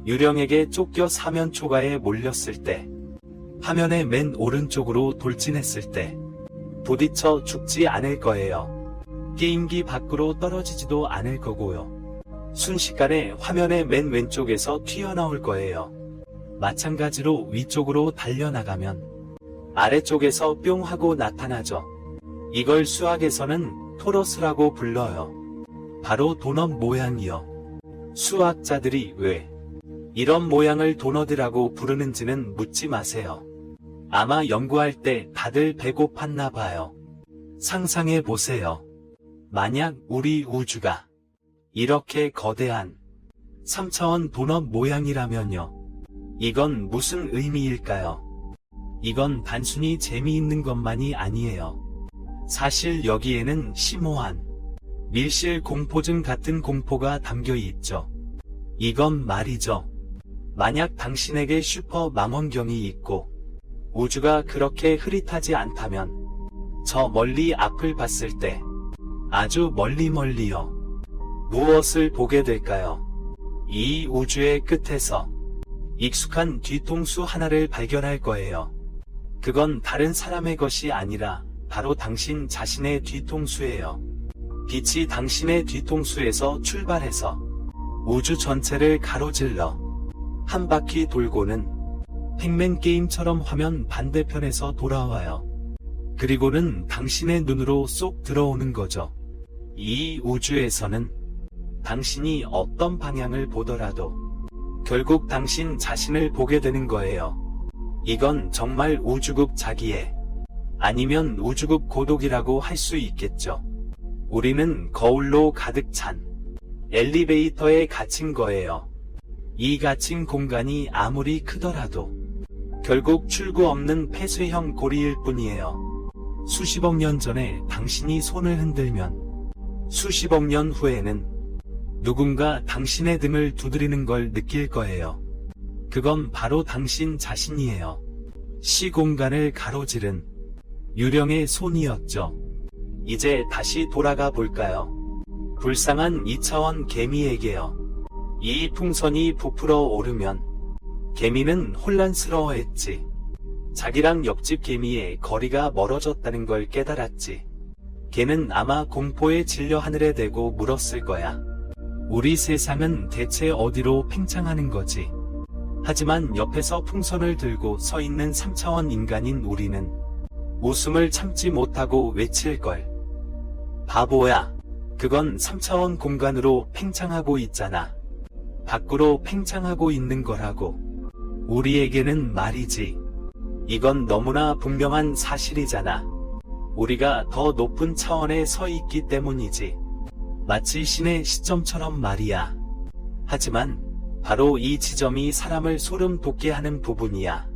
유령에게 쫓겨 사면 초가에 몰렸을 때, 화면의 맨 오른쪽으로 돌진했을 때 부딪혀 죽지 않을 거예요. 게임기 밖으로 떨어지지도 않을 거고요. 순식간에 화면의 맨 왼쪽에서 튀어나올 거예요. 마찬가지로 위쪽으로 달려나가면 아래쪽에서 뿅 하고 나타나죠. 이걸 수학에서는 토러스라고 불러요. 바로 도넛 모양이요. 수학자들이 왜 이런 모양을 도넛이라고 부르는지는 묻지 마세요. 아마 연구할 때 다들 배고팠나 봐요. 상상해 보세요. 만약 우리 우주가 이렇게 거대한 3차원 도넛 모양이라면요. 이건 무슨 의미일까요? 이건 단순히 재미있는 것만이 아니에요. 사실 여기에는 심오한 밀실 공포증 같은 공포가 담겨 있죠. 이건 말이죠. 만약 당신에게 슈퍼 망원경이 있고 우주가 그렇게 흐릿하지 않다면 저 멀리 앞을 봤을 때 아주 멀리요. 무엇을 보게 될까요? 이 우주의 끝에서 익숙한 뒤통수 하나를 발견할 거예요. 그건 다른 사람의 것이 아니라 바로 당신 자신의 뒤통수예요. 빛이 당신의 뒤통수에서 출발해서 우주 전체를 가로질러 한 바퀴 돌고는 팩맨 게임처럼 화면 반대편에서 돌아와요. 그리고는 당신의 눈으로 쏙 들어오는 거죠. 이 우주에서는 당신이 어떤 방향을 보더라도 결국 당신 자신을 보게 되는 거예요. 이건 정말 우주급 자기애, 아니면 우주급 고독이라고 할 수 있겠죠. 우리는 거울로 가득 찬 엘리베이터에 갇힌 거예요. 이 갇힌 공간이 아무리 크더라도 결국 출구 없는 폐쇄형 고리일 뿐이에요. 수십억 년 전에 당신이 손을 흔들면 수십억 년 후에는 누군가 당신의 등을 두드리는 걸 느낄 거예요. 그건 바로 당신 자신이에요. 시공간을 가로지른 유령의 손이었죠. 이제 다시 돌아가 볼까요? 불쌍한 2차원 개미에게요. 이 풍선이 부풀어 오르면 개미는 혼란스러워했지. 자기랑 옆집 개미의 거리가 멀어졌다는 걸 깨달았지. 걔는 아마 공포에 질려 하늘에 대고 물었을 거야. 우리 세상은 대체 어디로 팽창하는 거지? 하지만 옆에서 풍선을 들고 서 있는 3차원 인간인 우리는 웃음을 참지 못하고 외칠걸. 바보야. 그건 3차원 공간으로 팽창하고 있잖아. 밖으로 팽창하고 있는 거라고. 우리에게는 말이지. 이건 너무나 분명한 사실이잖아. 우리가 더 높은 차원에 서 있기 때문이지. 마치 신의 시점처럼 말이야. 하지만 바로 이 지점이 사람을 소름 돋게 하는 부분이야.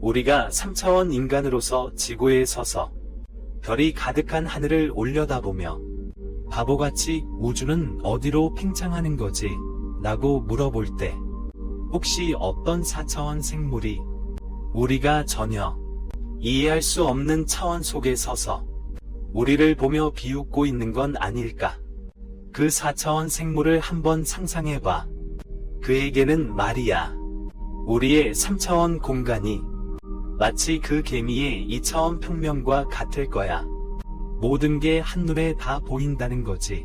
우리가 3차원 인간으로서 지구에 서서 별이 가득한 하늘을 올려다보며 바보같이 우주는 어디로 팽창하는 거지? 라고 물어볼 때 혹시 어떤 4차원 생물이 우리가 전혀 이해할 수 없는 차원 속에 서서 우리를 보며 비웃고 있는 건 아닐까? 그 4차원 생물을 한번 상상해봐. 그에게는 말이야. 우리의 3차원 공간이 마치 그 개미의 2차원 평면과 같을 거야. 모든 게 한눈에 다 보인다는 거지.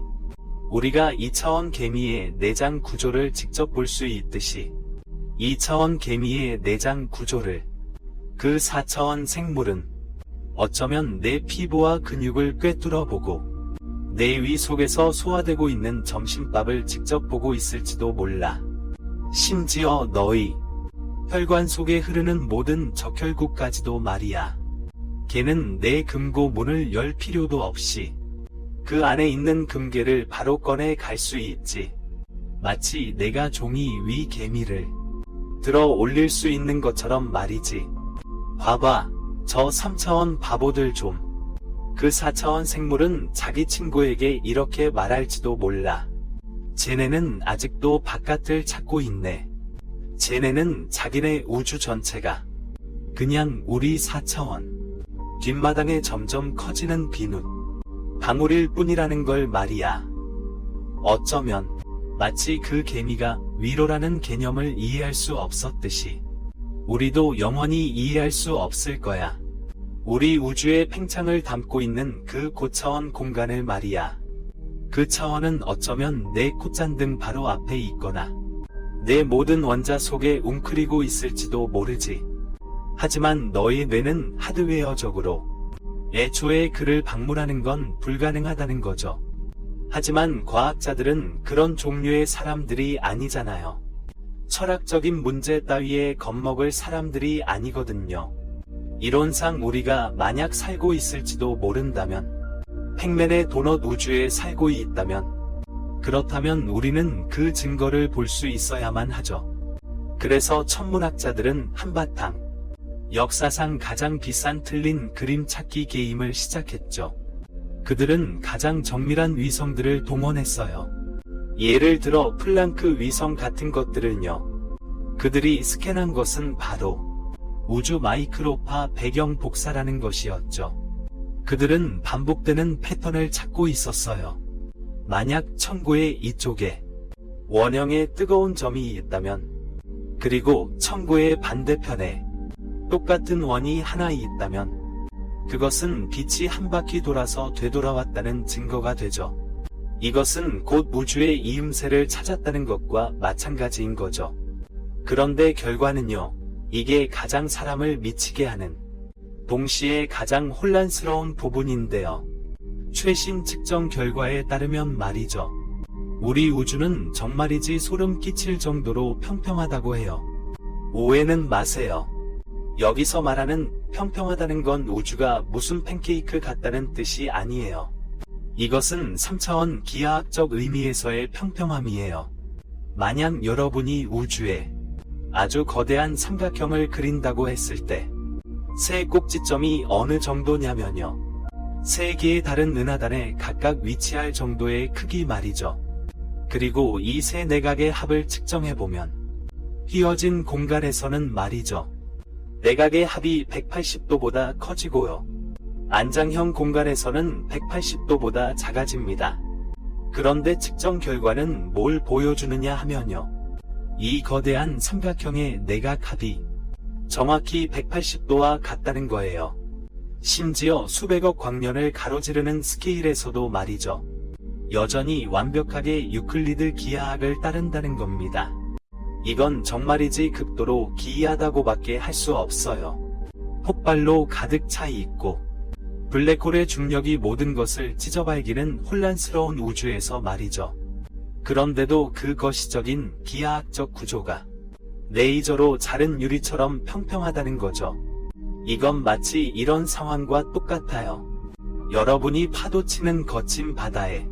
우리가 2차원 개미의 내장 구조를 직접 볼 수 있듯이 2차원 개미의 내장 구조를 그 4차원 생물은 어쩌면 내 피부와 근육을 꿰뚫어 보고 내 위 속에서 소화되고 있는 점심밥을 직접 보고 있을지도 몰라. 심지어 너희 혈관 속에 흐르는 모든 적혈구까지도 말이야. 걔는 내 금고 문을 열 필요도 없이 그 안에 있는 금괴를 바로 꺼내 갈 수 있지. 마치 내가 종이 위 개미를 들어 올릴 수 있는 것처럼 말이지. 봐봐, 저 3차원 바보들 좀. 그 4차원 생물은 자기 친구에게 이렇게 말할지도 몰라. 쟤네는 아직도 바깥을 찾고 있네. 쟤네는 자기네 우주 전체가 그냥 우리 4차원 뒷마당에 점점 커지는 비눗 방울일 뿐이라는 걸 말이야. 어쩌면 마치 그 개미가 위로라는 개념을 이해할 수 없었듯이 우리도 영원히 이해할 수 없을 거야. 우리 우주의 팽창을 담고 있는 그 고차원 공간을 말이야. 그 차원은 어쩌면 내 콧잔등 바로 앞에 있거나 내 모든 원자 속에 웅크리고 있을지도 모르지. 하지만 너의 뇌는 하드웨어적으로 애초에 그를 방문하는 건 불가능하다는 거죠. 하지만 과학자들은 그런 종류의 사람들이 아니잖아요. 철학적인 문제 따위에 겁먹을 사람들이 아니거든요. 이론상 우리가 만약 살고 있을지도 모른다면, 팩맨의 도넛 우주에 살고 있다면, 그렇다면 우리는 그 증거를 볼 수 있어야만 하죠. 그래서 천문학자들은 한바탕 역사상 가장 비싼 틀린 그림 찾기 게임을 시작했죠. 그들은 가장 정밀한 위성들을 동원했어요. 예를 들어 플랑크 위성 같은 것들을요. 그들이 스캔한 것은 바로 우주 마이크로파 배경 복사라는 것이었죠. 그들은 반복되는 패턴을 찾고 있었어요. 만약 천구의 이쪽에 원형의 뜨거운 점이 있다면, 그리고 천구의 반대편에 똑같은 원이 하나 있다면, 그것은 빛이 한 바퀴 돌아서 되돌아왔다는 증거가 되죠. 이것은 곧 우주의 이음새를 찾았다는 것과 마찬가지인 거죠. 그런데 결과는요, 이게 가장 사람을 미치게 하는, 동시에 가장 혼란스러운 부분인데요. 최신 측정 결과에 따르면 말이죠. 우리 우주는 정말이지 소름 끼칠 정도로 평평하다고 해요. 오해는 마세요. 여기서 말하는 평평하다는 건 우주가 무슨 팬케이크 같다는 뜻이 아니에요. 이것은 3차원 기하학적 의미에서의 평평함이에요. 만약 여러분이 우주에 아주 거대한 삼각형을 그린다고 했을 때, 세 꼭지점이 어느 정도냐면요. 세 개의 다른 은하단에 각각 위치할 정도의 크기 말이죠. 그리고 이 세 내각의 합을 측정해보면, 휘어진 공간에서는 말이죠. 내각의 합이 180도보다 커지고요. 안장형 공간에서는 180도보다 작아집니다. 그런데 측정 결과는 뭘 보여주느냐 하면요. 이 거대한 삼각형의 내각 합이 정확히 180도와 같다는 거예요. 심지어 수백억 광년을 가로지르는 스케일에서도 말이죠. 여전히 완벽하게 유클리드 기하학을 따른다는 겁니다. 이건 정말이지 극도로 기이하다고밖에 할 수 없어요. 폭발로 가득 차 있고 블랙홀의 중력이 모든 것을 찢어발기는 혼란스러운 우주에서 말이죠. 그런데도 그 거시적인 기하학적 구조가 레이저로 자른 유리처럼 평평하다는 거죠. 이건 마치 이런 상황과 똑같아요. 여러분이 파도치는 거친 바다에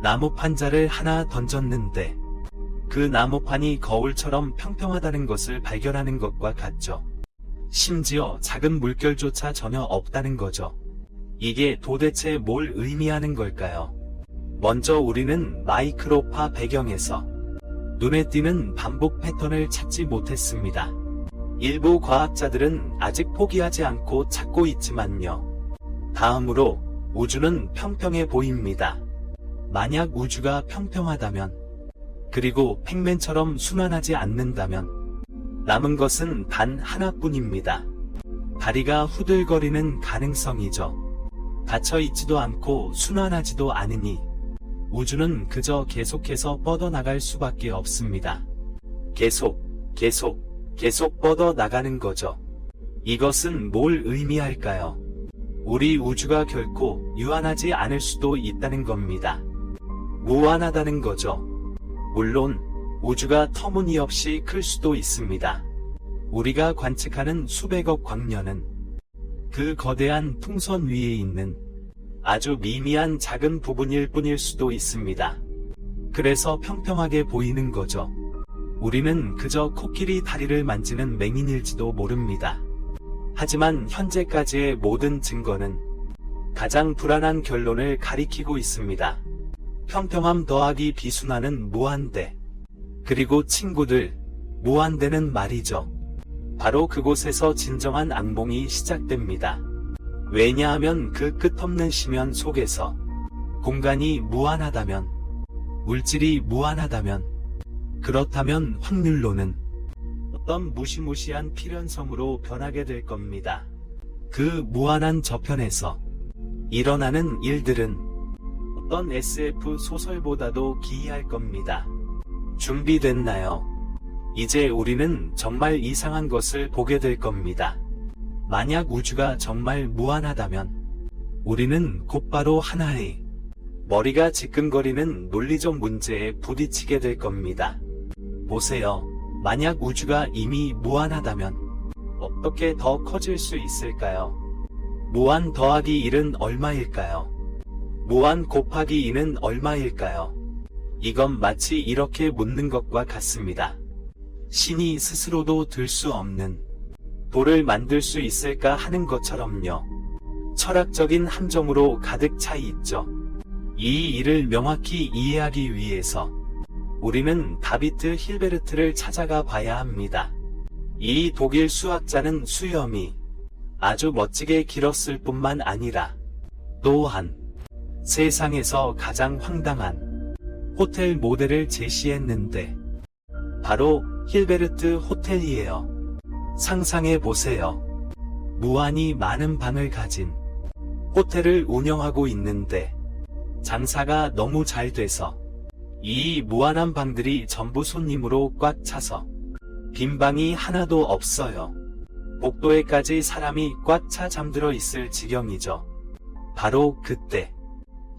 나무판자를 하나 던졌는데 그 나무판이 거울처럼 평평하다는 것을 발견하는 것과 같죠. 심지어 작은 물결조차 전혀 없다는 거죠. 이게 도대체 뭘 의미하는 걸까요? 먼저 우리는 마이크로파 배경에서 눈에 띄는 반복 패턴을 찾지 못했습니다. 일부 과학자들은 아직 포기하지 않고 찾고 있지만요. 다음으로 우주는 평평해 보입니다. 만약 우주가 평평하다면, 그리고 팩맨처럼 순환하지 않는다면 남은 것은 단 하나뿐입니다. 다리가 후들거리는 가능성이죠. 닫혀있지도 않고 순환하지도 않으니 우주는 그저 계속해서 뻗어나갈 수밖에 없습니다. 계속 뻗어나가는 거죠. 이것은 뭘 의미할까요? 우리 우주가 결코 유한하지 않을 수도 있다는 겁니다. 무한하다는 거죠. 물론 우주가 터무니없이 클 수도 있습니다. 우리가 관측하는 수백억 광년은 그 거대한 풍선 위에 있는 아주 미미한 작은 부분일 뿐일 수도 있습니다. 그래서 평평하게 보이는 거죠. 우리는 그저 코끼리 다리를 만지는 맹인일지도 모릅니다. 하지만 현재까지의 모든 증거는 가장 불안한 결론을 가리키고 있습니다. 평평함 더하기 비순환은 무한대. 그리고 친구들, 무한대는 말이죠. 바로 그곳에서 진정한 악몽이 시작됩니다. 왜냐하면 그 끝없는 심연 속에서 공간이 무한하다면, 물질이 무한하다면, 그렇다면 확률론은 어떤 무시무시한 필연성으로 변하게 될 겁니다. 그 무한한 저편에서 일어나는 일들은 어떤 SF 소설보다도 기이할 겁니다. 준비됐나요? 이제 우리는 정말 이상한 것을 보게 될 겁니다. 만약 우주가 정말 무한하다면 우리는 곧바로 하나의 머리가 지끈거리는 논리적 문제에 부딪히게 될 겁니다. 보세요. 만약 우주가 이미 무한하다면 어떻게 더 커질 수 있을까요? 무한 더하기 1은 얼마일까요? 무한 곱하기 2는 얼마일까요? 이건 마치 이렇게 묻는 것과 같습니다. 신이 스스로도 들 수 없는 돌을 만들 수 있을까 하는 것처럼요. 철학적인 함정으로 가득 차 있죠. 이 일을 명확히 이해하기 위해서 우리는 다비트 힐베르트를 찾아가 봐야 합니다. 이 독일 수학자는 수염이 아주 멋지게 길었을 뿐만 아니라 또한 세상에서 가장 황당한 호텔 모델을 제시했는데 바로 힐베르트 호텔이에요. 상상해 보세요. 무한히 많은 방을 가진 호텔을 운영하고 있는데 장사가 너무 잘 돼서 이 무한한 방들이 전부 손님으로 꽉 차서 빈 방이 하나도 없어요. 복도에까지 사람이 꽉 차 잠들어 있을 지경이죠. 바로 그때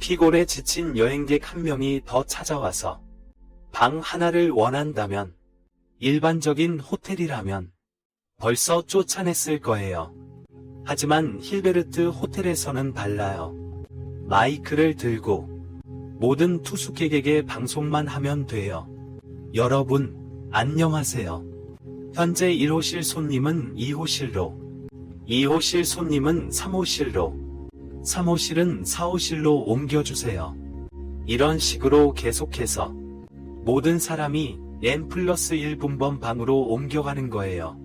피골에 지친 여행객 한 명이 더 찾아와서 방 하나를 원한다면 일반적인 호텔이라면 벌써 쫓아냈을 거예요. 하지만 힐베르트 호텔에서는 달라요. 마이크를 들고 모든 투숙객에게 방송만 하면 돼요. 여러분, 안녕하세요. 현재 1호실 손님은 2호실로, 2호실 손님은 3호실로, 3호실은 4호실로 옮겨주세요. 이런 식으로 계속해서 모든 사람이 N+1 분번 방으로 옮겨가는 거예요.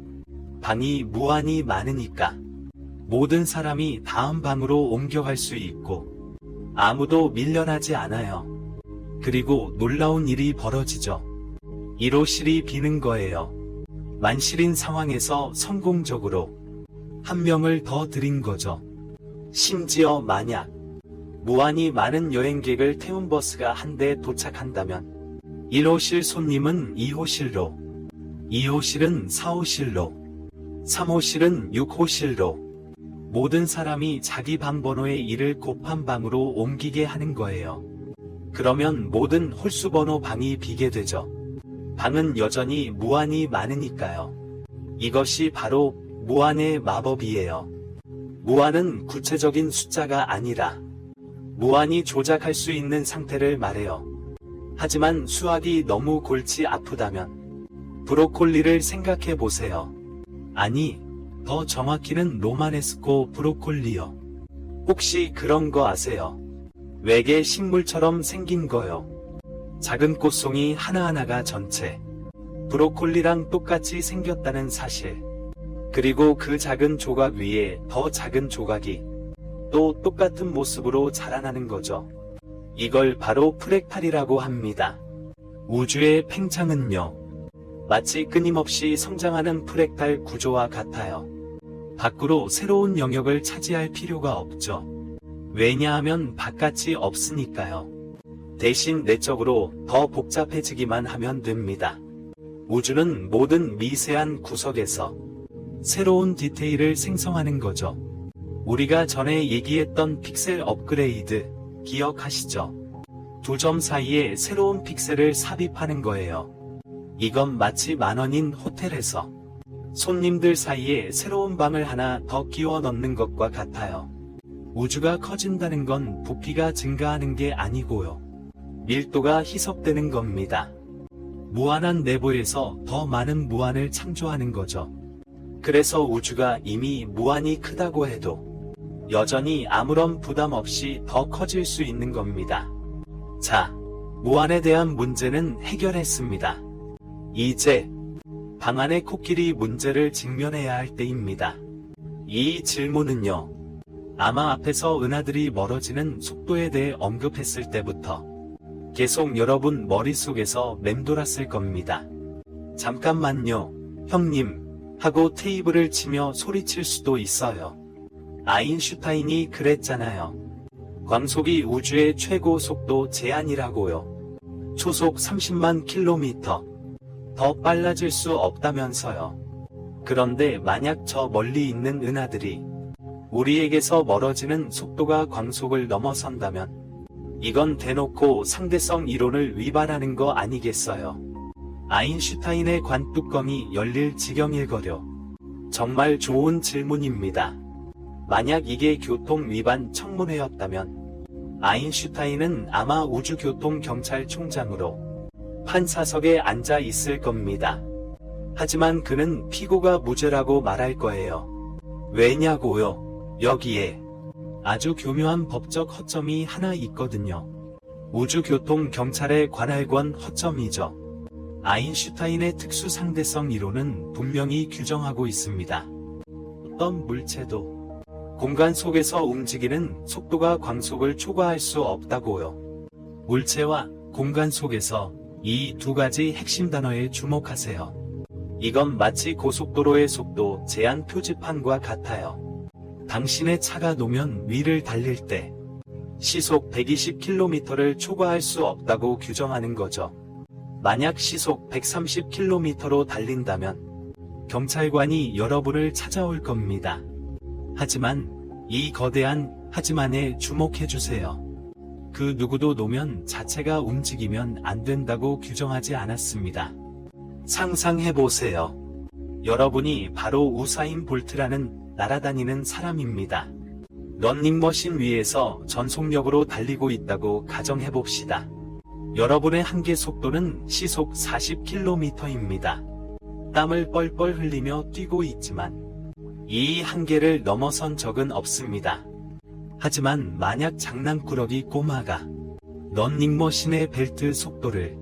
방이 무한히 많으니까 모든 사람이 다음 방으로 옮겨갈 수 있고 아무도 밀려나지 않아요. 그리고 놀라운 일이 벌어지죠. 1호실이 비는 거예요. 만실인 상황에서 성공적으로 한 명을 더 들인 거죠. 심지어 만약 무한히 많은 여행객을 태운 버스가 한 대 도착한다면 1호실 손님은 2호실로, 2호실은 4호실로, 3호실은 6호실로 모든 사람이 자기 방 번호의 1을 곱한 방으로 옮기게 하는 거예요. 그러면 모든 홀수 번호 방이 비게 되죠. 방은 여전히 무한히 많으니까요. 이것이 바로 무한의 마법이에요. 무한은 구체적인 숫자가 아니라 무한히 조작할 수 있는 상태를 말해요. 하지만 수학이 너무 골치 아프다면 브로콜리를 생각해 보세요. 아니, 더 정확히는 로마네스코 브로콜리요. 혹시 그런 거 아세요? 외계 식물처럼 생긴 거요. 작은 꽃송이 하나하나가 전체 브로콜리랑 똑같이 생겼다는 사실. 그리고 그 작은 조각 위에 더 작은 조각이 또 똑같은 모습으로 자라나는 거죠. 이걸 바로 프랙탈이라고 합니다. 우주의 팽창은요, 마치 끊임없이 성장하는 프랙탈 구조와 같아요. 밖으로 새로운 영역을 차지할 필요가 없죠. 왜냐하면 바깥이 없으니까요. 대신 내적으로 더 복잡해지기만 하면 됩니다. 우주는 모든 미세한 구석에서 새로운 디테일을 생성하는 거죠. 우리가 전에 얘기했던 픽셀 업그레이드 기억하시죠? 두 점 사이에 새로운 픽셀을 삽입하는 거예요. 이건 마치 만원인 호텔에서 손님들 사이에 새로운 방을 하나 더 끼워 넣는 것과 같아요. 우주가 커진다는 건 부피가 증가하는 게 아니고요. 밀도가 희석되는 겁니다. 무한한 내부에서 더 많은 무한을 창조하는 거죠. 그래서 우주가 이미 무한히 크다고 해도 여전히 아무런 부담 없이 더 커질 수 있는 겁니다. 자, 무한에 대한 문제는 해결했습니다. 이제 방 안의 코끼리 문제를 직면해야 할 때입니다. 이 질문은요, 아마 앞에서 은하들이 멀어지는 속도에 대해 언급했을 때부터 계속 여러분 머릿속에서 맴돌았을 겁니다. 잠깐만요, 형님, 하고 테이블을 치며 소리칠 수도 있어요. 아인슈타인이 그랬잖아요. 광속이 우주의 최고 속도 제한이라고요. 초속 30만 킬로미터. 더 빨라질 수 없다면서요. 그런데 만약 저 멀리 있는 은하들이 우리에게서 멀어지는 속도가 광속을 넘어선다면 이건 대놓고 상대성 이론을 위반하는 거 아니겠어요? 아인슈타인의 관뚜껑이 열릴 지경일거려. 정말 좋은 질문입니다. 만약 이게 교통 위반 청문회였다면 아인슈타인은 아마 우주교통경찰총장으로 판사석에 앉아 있을 겁니다. 하지만 그는 피고가 무죄라고 말할 거예요. 왜냐고요? 여기에 아주 교묘한 법적 허점이 하나 있거든요. 우주교통경찰의 관할권 허점이죠. 아인슈타인의 특수 상대성 이론은 분명히 규정하고 있습니다. 어떤 물체도 공간 속에서 움직이는 속도가 광속을 초과할 수 없다고요. 물체와 공간 속에서 이 두 가지 핵심 단어에 주목하세요. 이건 마치 고속도로의 속도 제한 표지판과 같아요. 당신의 차가 노면 위를 달릴 때 시속 120km를 초과할 수 없다고 규정하는 거죠. 만약 시속 130km로 달린다면 경찰관이 여러분을 찾아올 겁니다. 하지만 이 거대한 하지만에 주목해주세요. 그 누구도 노면 자체가 움직이면 안 된다고 규정하지 않았습니다. 상상해보세요. 여러분이 바로 우사인 볼트라는 날아다니는 사람입니다. 런닝머신 위에서 전속력으로 달리고 있다고 가정해봅시다. 여러분의 한계 속도는 시속 40km입니다. 땀을 뻘뻘 흘리며 뛰고 있지만 이 한계를 넘어선 적은 없습니다. 하지만 만약 장난꾸러기 꼬마가 런닝머신의 벨트 속도를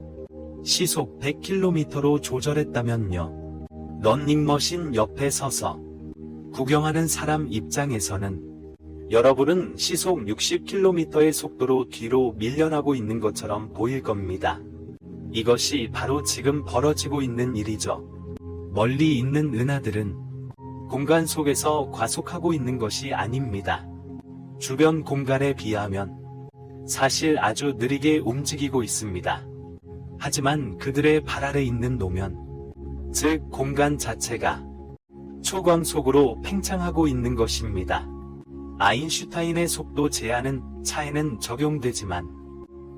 시속 100km로 조절했다면요. 런닝머신 옆에 서서 구경하는 사람 입장에서는 여러분은 시속 60km의 속도로 뒤로 밀려나고 있는 것처럼 보일 겁니다. 이것이 바로 지금 벌어지고 있는 일이죠. 멀리 있는 은하들은 공간 속에서 과속하고 있는 것이 아닙니다. 주변 공간에 비하면 사실 아주 느리게 움직이고 있습니다. 하지만 그들의 발 아래 있는 노면, 즉 공간 자체가 초광속으로 팽창하고 있는 것입니다. 아인슈타인의 속도 제한은 차에는 적용되지만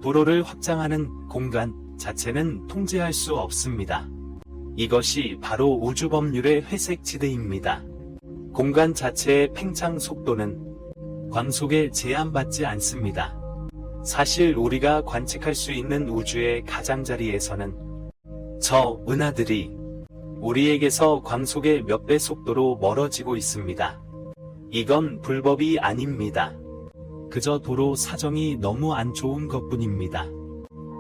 도로를 확장하는 공간 자체는 통제할 수 없습니다. 이것이 바로 우주법률의 회색지대입니다. 공간 자체의 팽창 속도는 광속에 제한받지 않습니다. 사실 우리가 관측할 수 있는 우주의 가장자리에서는 저 은하들이 우리에게서 광속의 몇 배 속도로 멀어지고 있습니다. 이건 불법이 아닙니다. 그저 도로 사정이 너무 안 좋은 것뿐입니다.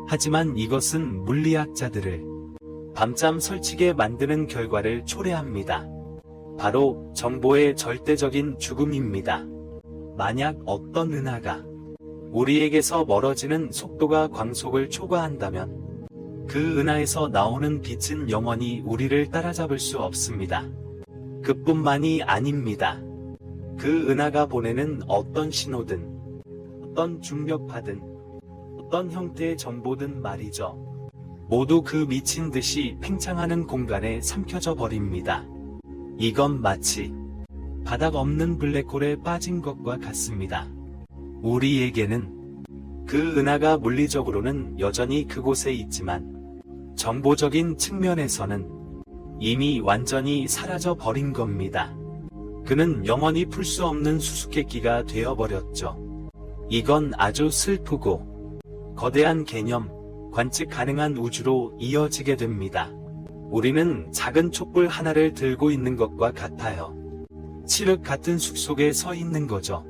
하지만 이것은 물리학자들을 밤잠 설치게 만드는 결과를 초래합니다. 바로 정보의 절대적인 죽음입니다. 만약 어떤 은하가 우리에게서 멀어지는 속도가 광속을 초과한다면 그 은하에서 나오는 빛은 영원히 우리를 따라잡을 수 없습니다. 그뿐만이 아닙니다. 그 은하가 보내는 어떤 신호든, 어떤 중력파든, 어떤 형태의 정보든 말이죠. 모두 그 미친 듯이 팽창하는 공간에 삼켜져 버립니다. 이건 마치 바닥 없는 블랙홀에 빠진 것과 같습니다. 우리에게는 그 은하가 물리적으로는 여전히 그곳에 있지만 정보적인 측면에서는 이미 완전히 사라져 버린 겁니다. 그는 영원히 풀 수 없는 수수께끼가 되어버렸죠. 이건 아주 슬프고 거대한 개념, 관측 가능한 우주로 이어지게 됩니다. 우리는 작은 촛불 하나를 들고 있는 것과 같아요. 칠흑 같은 숲 속에 서 있는 거죠.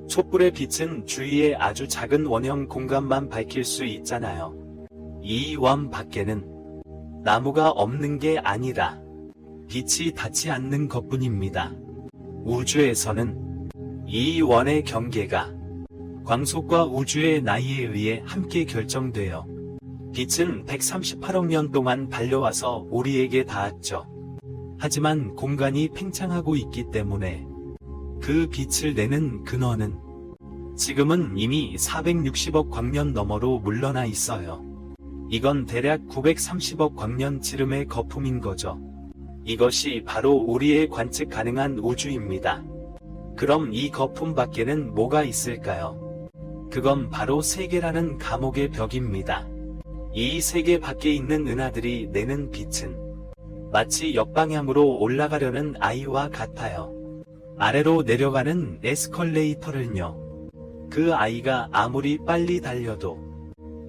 촛불의 빛은 주위의 아주 작은 원형 공간만 밝힐 수 있잖아요. 이 원 밖에는 나무가 없는 게 아니라 빛이 닿지 않는 것뿐입니다. 우주에서는 이 원의 경계가 광속과 우주의 나이에 의해 함께 결정되어 빛은 138억 년 동안 달려와서 우리에게 닿았죠. 하지만 공간이 팽창하고 있기 때문에 그 빛을 내는 근원은 지금은 이미 460억 광년 너머로 물러나 있어요. 이건 대략 930억 광년 지름의 거품인 거죠. 이것이 바로 우리의 관측 가능한 우주입니다. 그럼 이 거품 밖에는 뭐가 있을까요? 그건 바로 세계라는 감옥의 벽입니다. 이 세계 밖에 있는 은하들이 내는 빛은 마치 역방향으로 올라가려는 아이와 같아요. 아래로 내려가는 에스컬레이터를요. 그 아이가 아무리 빨리 달려도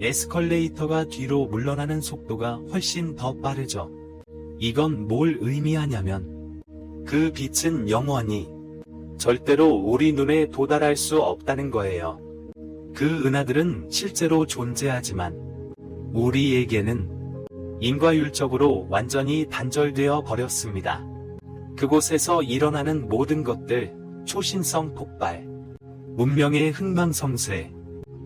에스컬레이터가 뒤로 물러나는 속도가 훨씬 더 빠르죠. 이건 뭘 의미하냐면 그 빛은 영원히 절대로 우리 눈에 도달할 수 없다는 거예요. 그 은하들은 실제로 존재하지만 우리에게는 인과율적으로 완전히 단절되어 버렸습니다. 그곳에서 일어나는 모든 것들, 초신성 폭발, 문명의 흥망성쇠,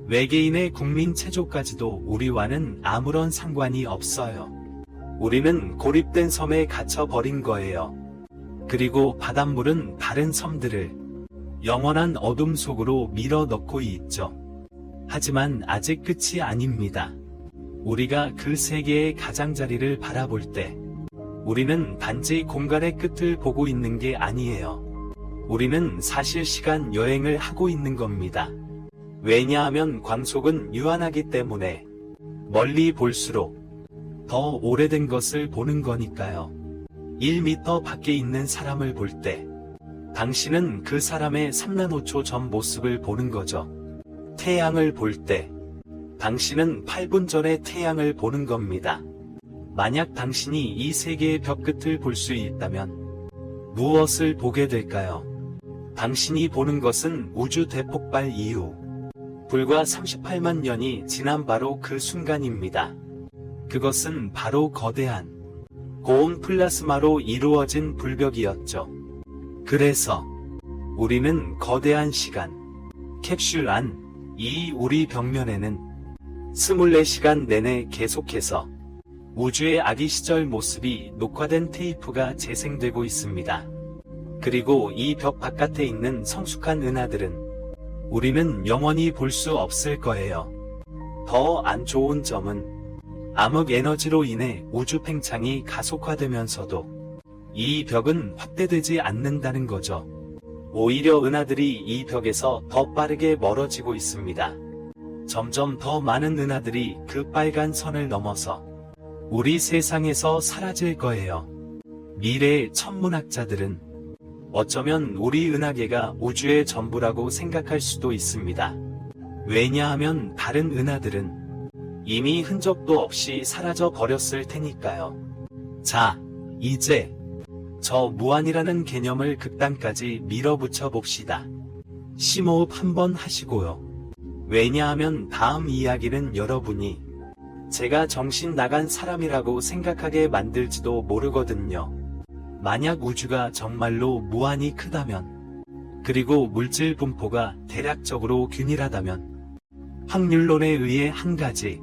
외계인의 국민 체조까지도 우리와는 아무런 상관이 없어요. 우리는 고립된 섬에 갇혀버린 거예요. 그리고 바닷물은 다른 섬들을 영원한 어둠 속으로 밀어넣고 있죠. 하지만 아직 끝이 아닙니다. 우리가 그 세계의 가장자리를 바라볼 때 우리는 단지 공간의 끝을 보고 있는 게 아니에요. 우리는 사실 시간 여행을 하고 있는 겁니다. 왜냐하면 광속은 유한하기 때문에 멀리 볼수록 더 오래된 것을 보는 거니까요. 1m 밖에 있는 사람을 볼 때 당신은 그 사람의 3나노초 전 모습을 보는 거죠. 태양을 볼 때 당신은 8분 전의 태양을 보는 겁니다. 만약 당신이 이 세계의 벽 끝을 볼 수 있다면 무엇을 보게 될까요? 당신이 보는 것은 우주 대폭발 이후 불과 38만 년이 지난 바로 그 순간입니다. 그것은 바로 거대한 고온 플라스마로 이루어진 불벽이었죠. 그래서 우리는 거대한 시간 캡슐 안 이 우리 벽면에는 24시간 내내 계속해서 우주의 아기 시절 모습이 녹화된 테이프가 재생되고 있습니다. 그리고 이 벽 바깥에 있는 성숙한 은하들은 우리는 영원히 볼 수 없을 거예요. 더 안 좋은 점은 암흑 에너지로 인해 우주 팽창이 가속화되면서도 이 벽은 확대되지 않는다는 거죠. 오히려 은하들이 이 벽에서 더 빠르게 멀어지고 있습니다. 점점 더 많은 은하들이 그 빨간 선을 넘어서 우리 세상에서 사라질 거예요. 미래의 천문학자들은 어쩌면 우리 은하계가 우주의 전부라고 생각할 수도 있습니다. 왜냐하면 다른 은하들은 이미 흔적도 없이 사라져 버렸을 테니까요. 자, 이제 저 무한이라는 개념을 극단까지 밀어붙여 봅시다. 심호흡 한번 하시고요. 왜냐하면 다음 이야기는 여러분이 제가 정신 나간 사람이라고 생각하게 만들지도 모르거든요. 만약 우주가 정말로 무한히 크다면, 그리고 물질 분포가 대략적으로 균일하다면, 확률론에 의해 한 가지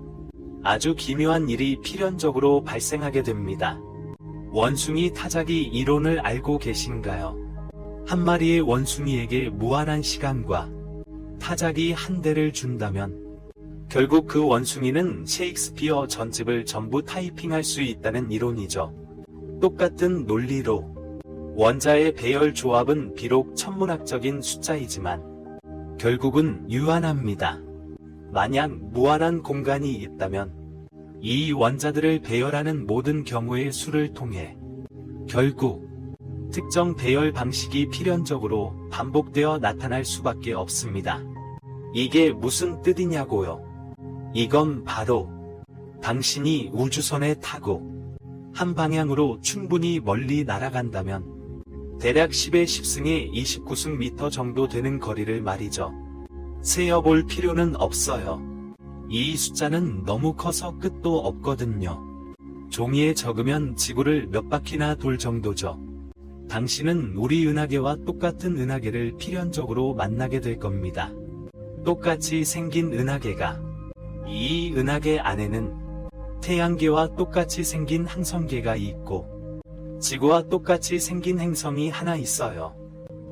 아주 기묘한 일이 필연적으로 발생하게 됩니다. 원숭이 타자기 이론을 알고 계신가요? 한 마리의 원숭이에게 무한한 시간과 타자기 한 대를 준다면 결국 그 원숭이는 셰익스피어 전집을 전부 타이핑할 수 있다는 이론이죠. 똑같은 논리로 원자의 배열 조합은 비록 천문학적인 숫자이지만 결국은 유한합니다. 만약 무한한 공간이 있다면 이 원자들을 배열하는 모든 경우의 수를 통해 결국 특정 배열 방식이 필연적으로 반복되어 나타날 수밖에 없습니다. 이게 무슨 뜻이냐고요? 이건 바로 당신이 우주선에 타고 한 방향으로 충분히 멀리 날아간다면 대략 10의 10승에 29승 미터 정도 되는 거리를 말이죠. 세어볼 필요는 없어요. 이 숫자는 너무 커서 끝도 없거든요. 종이에 적으면 지구를 몇 바퀴나 돌 정도죠. 당신은 우리 은하계와 똑같은 은하계를 필연적으로 만나게 될 겁니다. 똑같이 생긴 은하계가, 이 은하계 안에는 태양계와 똑같이 생긴 항성계가 있고 지구와 똑같이 생긴 행성이 하나 있어요.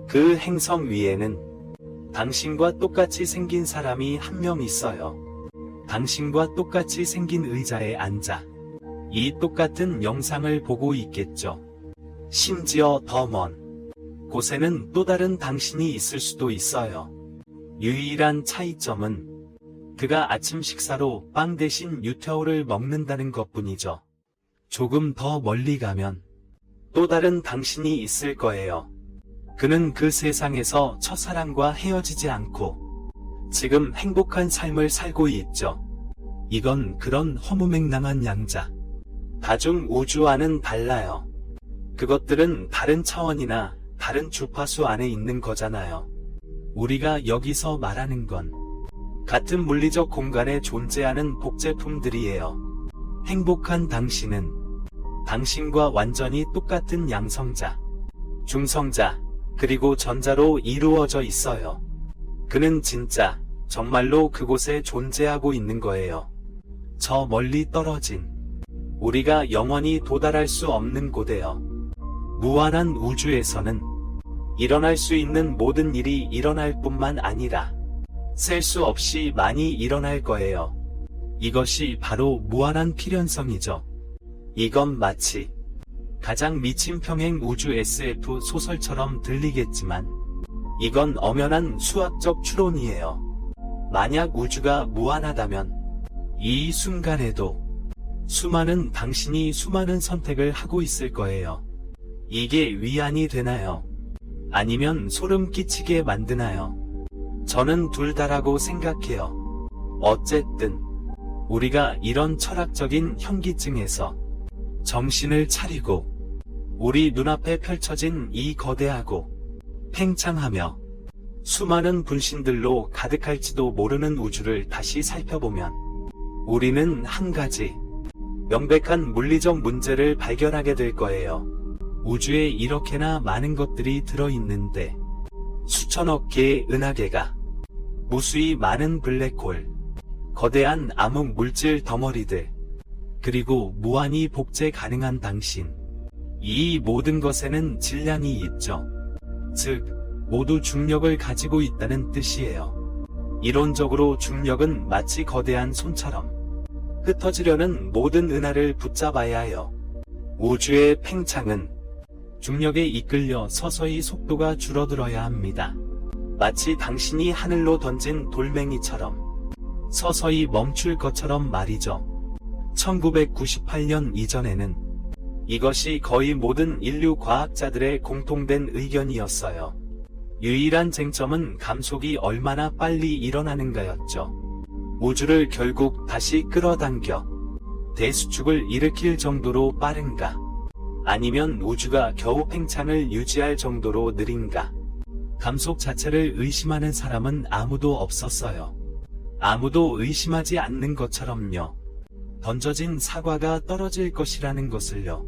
그 행성 위에는 당신과 똑같이 생긴 사람이 한 명 있어요. 당신과 똑같이 생긴 의자에 앉아 이 똑같은 영상을 보고 있겠죠. 심지어 더 먼 곳에는 또 다른 당신이 있을 수도 있어요. 유일한 차이점은 그가 아침 식사로 빵 대신 유태오를 먹는다는 것뿐이죠. 조금 더 멀리 가면 또 다른 당신이 있을 거예요. 그는 그 세상에서 첫사랑과 헤어지지 않고 지금 행복한 삶을 살고 있죠. 이건 그런 허무맹랑한 양자. 다중 우주와는 달라요. 그것들은 다른 차원이나 다른 주파수 안에 있는 거잖아요. 우리가 여기서 말하는 건 같은 물리적 공간에 존재하는 복제품들이에요. 행복한 당신은 당신과 완전히 똑같은 양성자, 중성자, 그리고 전자로 이루어져 있어요. 그는 진짜, 정말로 그곳에 존재하고 있는 거예요. 저 멀리 떨어진, 우리가 영원히 도달할 수 없는 곳에요. 무한한 우주에서는 일어날 수 있는 모든 일이 일어날 뿐만 아니라 셀 수 없이 많이 일어날 거예요. 이것이 바로 무한한 필연성이죠. 이건 마치 가장 미친 평행 우주 SF 소설처럼 들리겠지만 이건 엄연한 수학적 추론이에요. 만약 우주가 무한하다면 이 순간에도 수많은 당신이 수많은 선택을 하고 있을 거예요. 이게 위안이 되나요? 아니면 소름 끼치게 만드나요? 저는 둘 다라고 생각해요. 어쨌든 우리가 이런 철학적인 현기증에서 정신을 차리고 우리 눈앞에 펼쳐진 이 거대하고 팽창하며 수많은 분신들로 가득할지도 모르는 우주를 다시 살펴보면 우리는 한 가지 명백한 물리적 문제를 발견하게 될 거예요. 우주에 이렇게나 많은 것들이 들어있는데 수천억 개의 은하계가, 무수히 많은 블랙홀, 거대한 암흑 물질 덩어리들, 그리고 무한히 복제 가능한 당신. 이 모든 것에는 질량이 있죠. 즉, 모두 중력을 가지고 있다는 뜻이에요. 이론적으로 중력은 마치 거대한 손처럼 흩어지려는 모든 은하를 붙잡아야 해요. 우주의 팽창은 중력에 이끌려 서서히 속도가 줄어들어야 합니다. 마치 당신이 하늘로 던진 돌멩이처럼 서서히 멈출 것처럼 말이죠. 1998년 이전에는 이것이 거의 모든 인류 과학자들의 공통된 의견이었어요. 유일한 쟁점은 감속이 얼마나 빨리 일어나는가였죠. 우주를 결국 다시 끌어당겨 대수축을 일으킬 정도로 빠른가? 아니면 우주가 겨우 팽창을 유지할 정도로 느린가? 감속 자체를 의심하는 사람은 아무도 없었어요. 아무도 의심하지 않는 것처럼요. 던져진 사과가 떨어질 것이라는 것을요.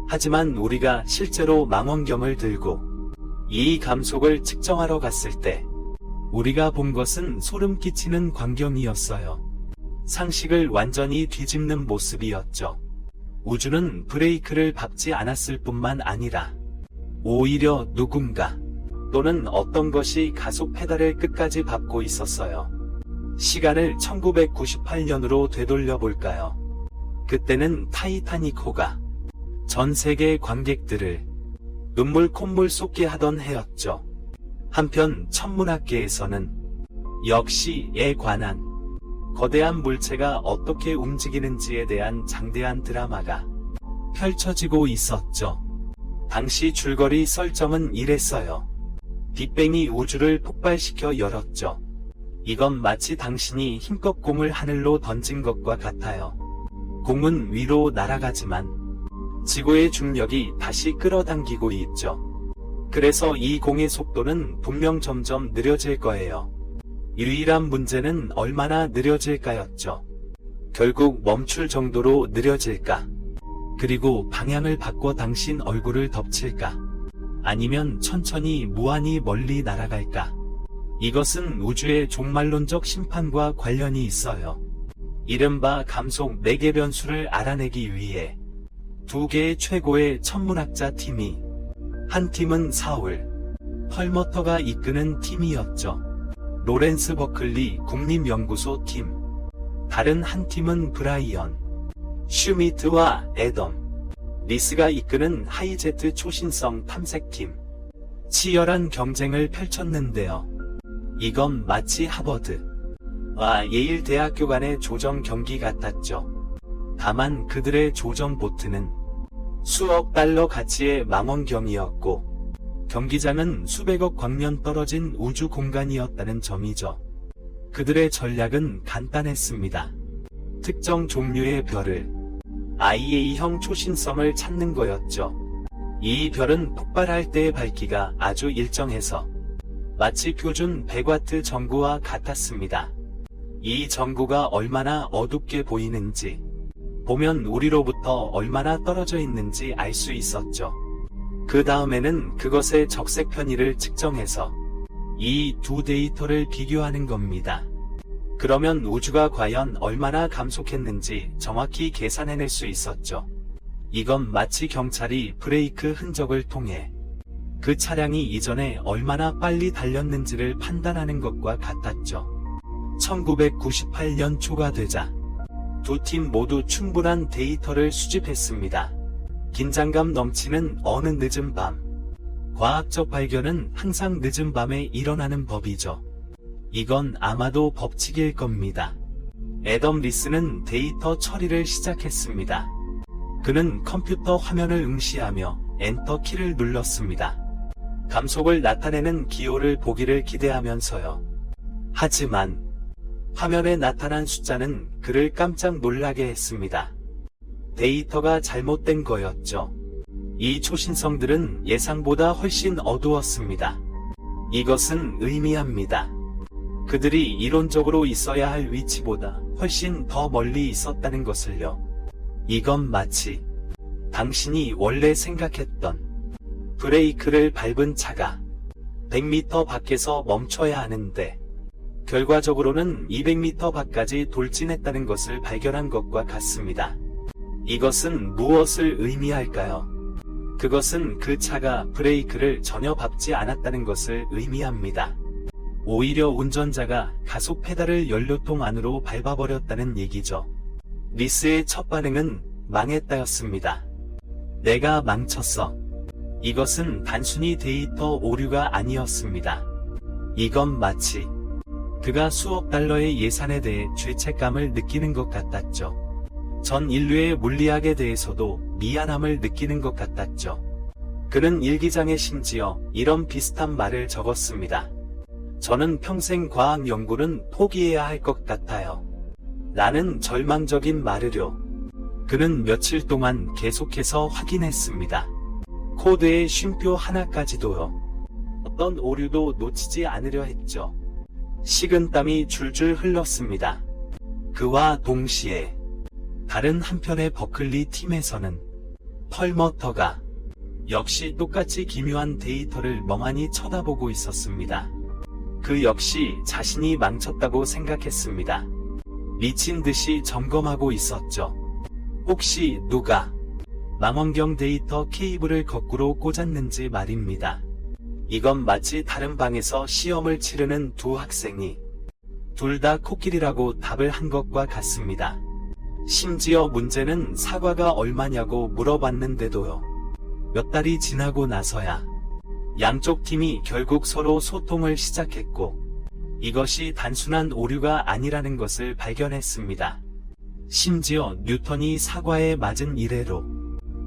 하지만 우리가 실제로 망원경을 들고 이 감속을 측정하러 갔을 때 우리가 본 것은 소름 끼치는 광경이었어요. 상식을 완전히 뒤집는 모습이었죠. 우주는 브레이크를 밟지 않았을 뿐만 아니라 오히려 누군가 또는 어떤 것이 가속 페달을 끝까지 밟고 있었어요. 시간을 1998년으로 되돌려 볼까요? 그때는 타이타닉호가 전 세계 관객들을 눈물 콧물 쏟게 하던 해였죠. 한편 천문학계에서는 역시에 관한 거대한 물체가 어떻게 움직이는지에 대한 장대한 드라마가 펼쳐지고 있었죠. 당시 줄거리 설정은 이랬어요. 빅뱅이 우주를 폭발시켜 열었죠. 이건 마치 당신이 힘껏 공을 하늘로 던진 것과 같아요. 공은 위로 날아가지만 지구의 중력이 다시 끌어당기고 있죠. 그래서 이 공의 속도는 분명 점점 느려질 거예요. 유일한 문제는 얼마나 느려질까였죠. 결국 멈출 정도로 느려질까? 그리고 방향을 바꿔 당신 얼굴을 덮칠까? 아니면 천천히 무한히 멀리 날아갈까? 이것은 우주의 종말론적 심판과 관련이 있어요. 이른바 감속 4개 변수를 알아내기 위해 2개의 최고의 천문학자 팀이, 한 팀은 사울 펄머터가 이끄는 팀이었죠. 로렌스 버클리 국립연구소 팀, 다른 한 팀은 브라이언 슈미트와 애덤 리스가 이끄는 하이제트 초신성 탐색팀. 치열한 경쟁을 펼쳤는데요. 이건 마치 하버드와 예일 대학교 간의 조정 경기 같았죠. 다만 그들의 조정 보트는 수억 달러 가치의 망원경이었고 경기장은 수백억 광년 떨어진 우주 공간이었다는 점이죠. 그들의 전략은 간단했습니다. 특정 종류의 별을, IA형 초신성을 찾는 거였죠. 이 별은 폭발할 때의 밝기가 아주 일정해서 마치 표준 100와트 전구와 같았습니다. 이 전구가 얼마나 어둡게 보이는지, 보면 우리로부터 얼마나 떨어져 있는지 알 수 있었죠. 그 다음에는 그것의 적색 편의를 측정해서 이 두 데이터를 비교하는 겁니다. 그러면 우주가 과연 얼마나 감속했는지 정확히 계산해낼 수 있었죠. 이건 마치 경찰이 브레이크 흔적을 통해 그 차량이 이전에 얼마나 빨리 달렸는지를 판단하는 것과 같았죠. 1998년 초가 되자 두 팀 모두 충분한 데이터를 수집했습니다. 긴장감 넘치는 어느 늦은 밤. 과학적 발견은 항상 늦은 밤에 일어나는 법이죠. 이건 아마도 법칙일 겁니다. 애덤 리스는 데이터 처리를 시작했습니다. 그는 컴퓨터 화면을 응시하며 엔터 키를 눌렀습니다. 감속을 나타내는 기호를 보기를 기대하면서요. 하지만 화면에 나타난 숫자는 그를 깜짝 놀라게 했습니다. 데이터가 잘못된 거였죠. 이 초신성들은 예상보다 훨씬 어두웠습니다. 이것은 의미합니다. 그들이 이론적으로 있어야 할 위치보다 훨씬 더 멀리 있었다는 것을요. 이건 마치 당신이 원래 생각했던 브레이크를 밟은 차가 100m 밖에서 멈춰야 하는데 결과적으로는 200m 밖까지 돌진했다는 것을 발견한 것과 같습니다. 이것은 무엇을 의미할까요? 그것은 그 차가 브레이크를 전혀 밟지 않았다는 것을 의미합니다. 오히려 운전자가 가속 페달을 연료통 안으로 밟아버렸다는 얘기죠. 리스의 첫 반응은 망했다였습니다. 내가 망쳤어. 이것은 단순히 데이터 오류가 아니었습니다. 이건 마치 그가 수억 달러의 예산에 대해 죄책감을 느끼는 것 같았죠. 전 인류의 물리학에 대해서도 미안함을 느끼는 것 같았죠. 그는 일기장에 심지어 이런 비슷한 말을 적었습니다. 저는 평생 과학 연구는 포기해야 할 것 같아요. 나는 절망적인 말이려. 그는 며칠 동안 계속해서 확인했습니다. 코드의 쉼표 하나까지도요. 어떤 오류도 놓치지 않으려 했죠. 식은땀이 줄줄 흘렀습니다. 그와 동시에 다른 한편의 버클리 팀에서는 펄머터가 역시 똑같이 기묘한 데이터를 멍하니 쳐다보고 있었습니다. 그 역시 자신이 망쳤다고 생각했습니다. 미친 듯이 점검하고 있었죠. 혹시 누가 망원경 데이터 케이블을 거꾸로 꽂았는지 말입니다. 이건 마치 다른 방에서 시험을 치르는 두 학생이 둘 다 코끼리라고 답을 한 것과 같습니다. 심지어 문제는 사과가 얼마냐고 물어봤는데도요. 몇 달이 지나고 나서야 양쪽 팀이 결국 서로 소통을 시작했고 이것이 단순한 오류가 아니라는 것을 발견했습니다. 심지어 뉴턴이 사과에 맞은 이래로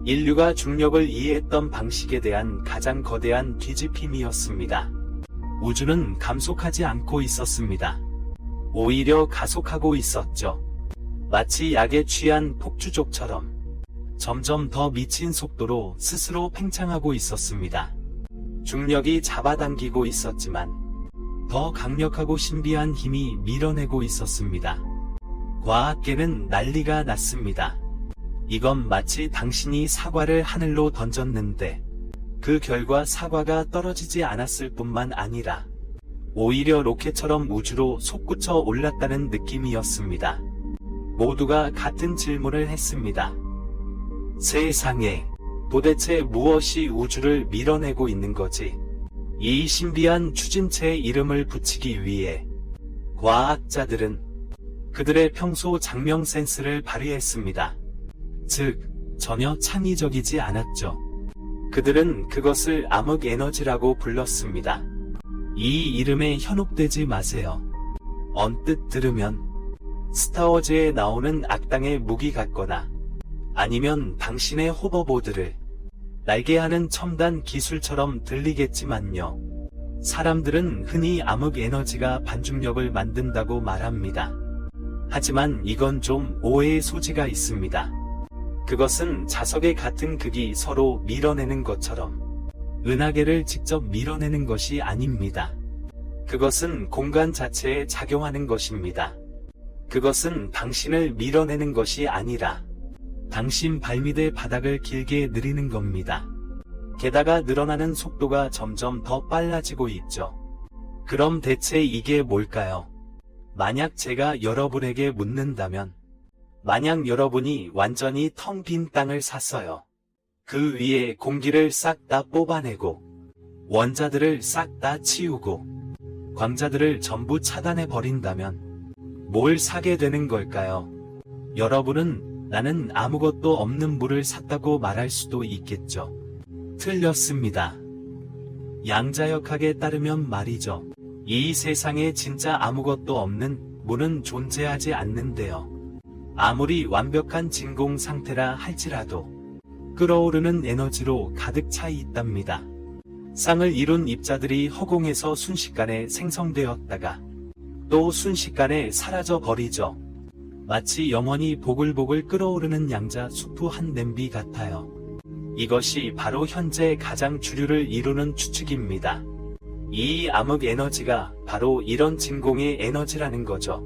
인류가 중력을 이해했던 방식에 대한 가장 거대한 뒤집힘이었습니다. 우주는 감속하지 않고 있었습니다. 오히려 가속하고 있었죠. 마치 약에 취한 폭주족처럼 점점 더 미친 속도로 스스로 팽창하고 있었습니다. 중력이 잡아당기고 있었지만 더 강력하고 신비한 힘이 밀어내고 있었습니다. 과학계는 난리가 났습니다. 이건 마치 당신이 사과를 하늘로 던졌는데 그 결과 사과가 떨어지지 않았을 뿐만 아니라 오히려 로켓처럼 우주로 솟구쳐 올랐다는 느낌이었습니다. 모두가 같은 질문을 했습니다. 세상에 도대체 무엇이 우주를 밀어내고 있는 거지? 이 신비한 추진체의 이름을 붙이기 위해 과학자들은 그들의 평소 장명 센스를 발휘했습니다. 즉, 전혀 창의적이지 않았죠. 그들은 그것을 암흑 에너지라고 불렀습니다. 이 이름에 현혹되지 마세요. 언뜻 들으면 스타워즈에 나오는 악당의 무기 같거나 아니면 당신의 호버보드를 날개하는 첨단 기술처럼 들리겠지만요. 사람들은 흔히 암흑 에너지가 반중력을 만든다고 말합니다. 하지만 이건 좀 오해의 소지가 있습니다. 그것은 자석의 같은 극이 서로 밀어내는 것처럼 은하계를 직접 밀어내는 것이 아닙니다. 그것은 공간 자체에 작용하는 것입니다. 그것은 당신을 밀어내는 것이 아니라 당신 발밑의 바닥을 길게 느리는 겁니다. 게다가 늘어나는 속도가 점점 더 빨라지고 있죠. 그럼 대체 이게 뭘까요? 만약 제가 여러분에게 묻는다면 만약 여러분이 완전히 텅 빈 땅을 샀어요. 그 위에 공기를 싹 다 뽑아내고 원자들을 싹 다 치우고 광자들을 전부 차단해 버린다면 뭘 사게 되는 걸까요? 여러분은 나는 아무것도 없는 물을 샀다고 말할 수도 있겠죠. 틀렸습니다. 양자역학에 따르면 말이죠. 이 세상에 진짜 아무것도 없는 물은 존재하지 않는데요. 아무리 완벽한 진공 상태라 할지라도 끓어오르는 에너지로 가득 차 있답니다. 쌍을 이룬 입자들이 허공에서 순식간에 생성되었다가 또 순식간에 사라져 버리죠. 마치 영원히 보글보글 끓어오르는 양자 수프 한 냄비 같아요. 이것이 바로 현재 가장 주류를 이루는 추측입니다. 이 암흑 에너지가 바로 이런 진공의 에너지라는 거죠.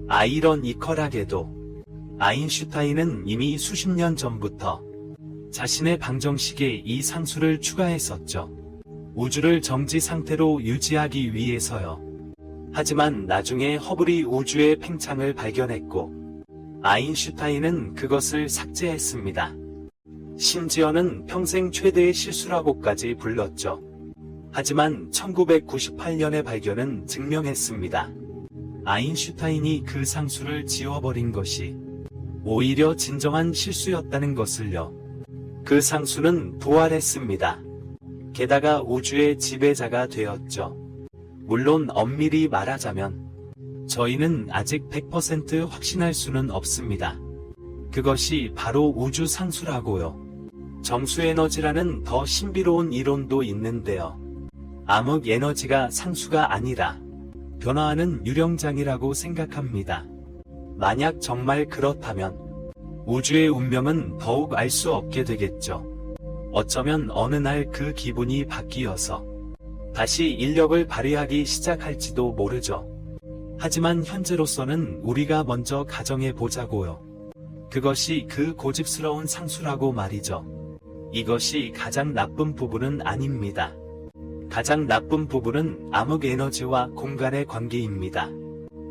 아이러니컬하게도 아인슈타인은 이미 수십 년 전부터 자신의 방정식에 이 상수를 추가했었죠. 우주를 정지 상태로 유지하기 위해서요. 하지만 나중에 허블이 우주의 팽창을 발견했고 아인슈타인은 그것을 삭제했습니다. 심지어는 평생 최대의 실수라고까지 불렀죠. 하지만 1998년의 발견은 증명했습니다. 아인슈타인이 그 상수를 지워버린 것이 오히려 진정한 실수였다는 것을요. 그 상수는 부활했습니다. 게다가 우주의 지배자가 되었죠. 물론 엄밀히 말하자면 저희는 아직 100% 확신할 수는 없습니다. 그것이 바로 우주 상수라고요. 정수에너지라는 더 신비로운 이론도 있는데요. 암흑에너지가 상수가 아니라 변화하는 유령장이라고 생각합니다. 만약 정말 그렇다면 우주의 운명은 더욱 알 수 없게 되겠죠. 어쩌면 어느 날 그 기분이 바뀌어서 다시 인력을 발휘하기 시작할지도 모르죠. 하지만 현재로서는 우리가 먼저 가정해 보자고요. 그것이 그 고집스러운 상수라고 말이죠. 이것이 가장 나쁜 부분은 아닙니다. 가장 나쁜 부분은 암흑에너지와 공간의 관계입니다.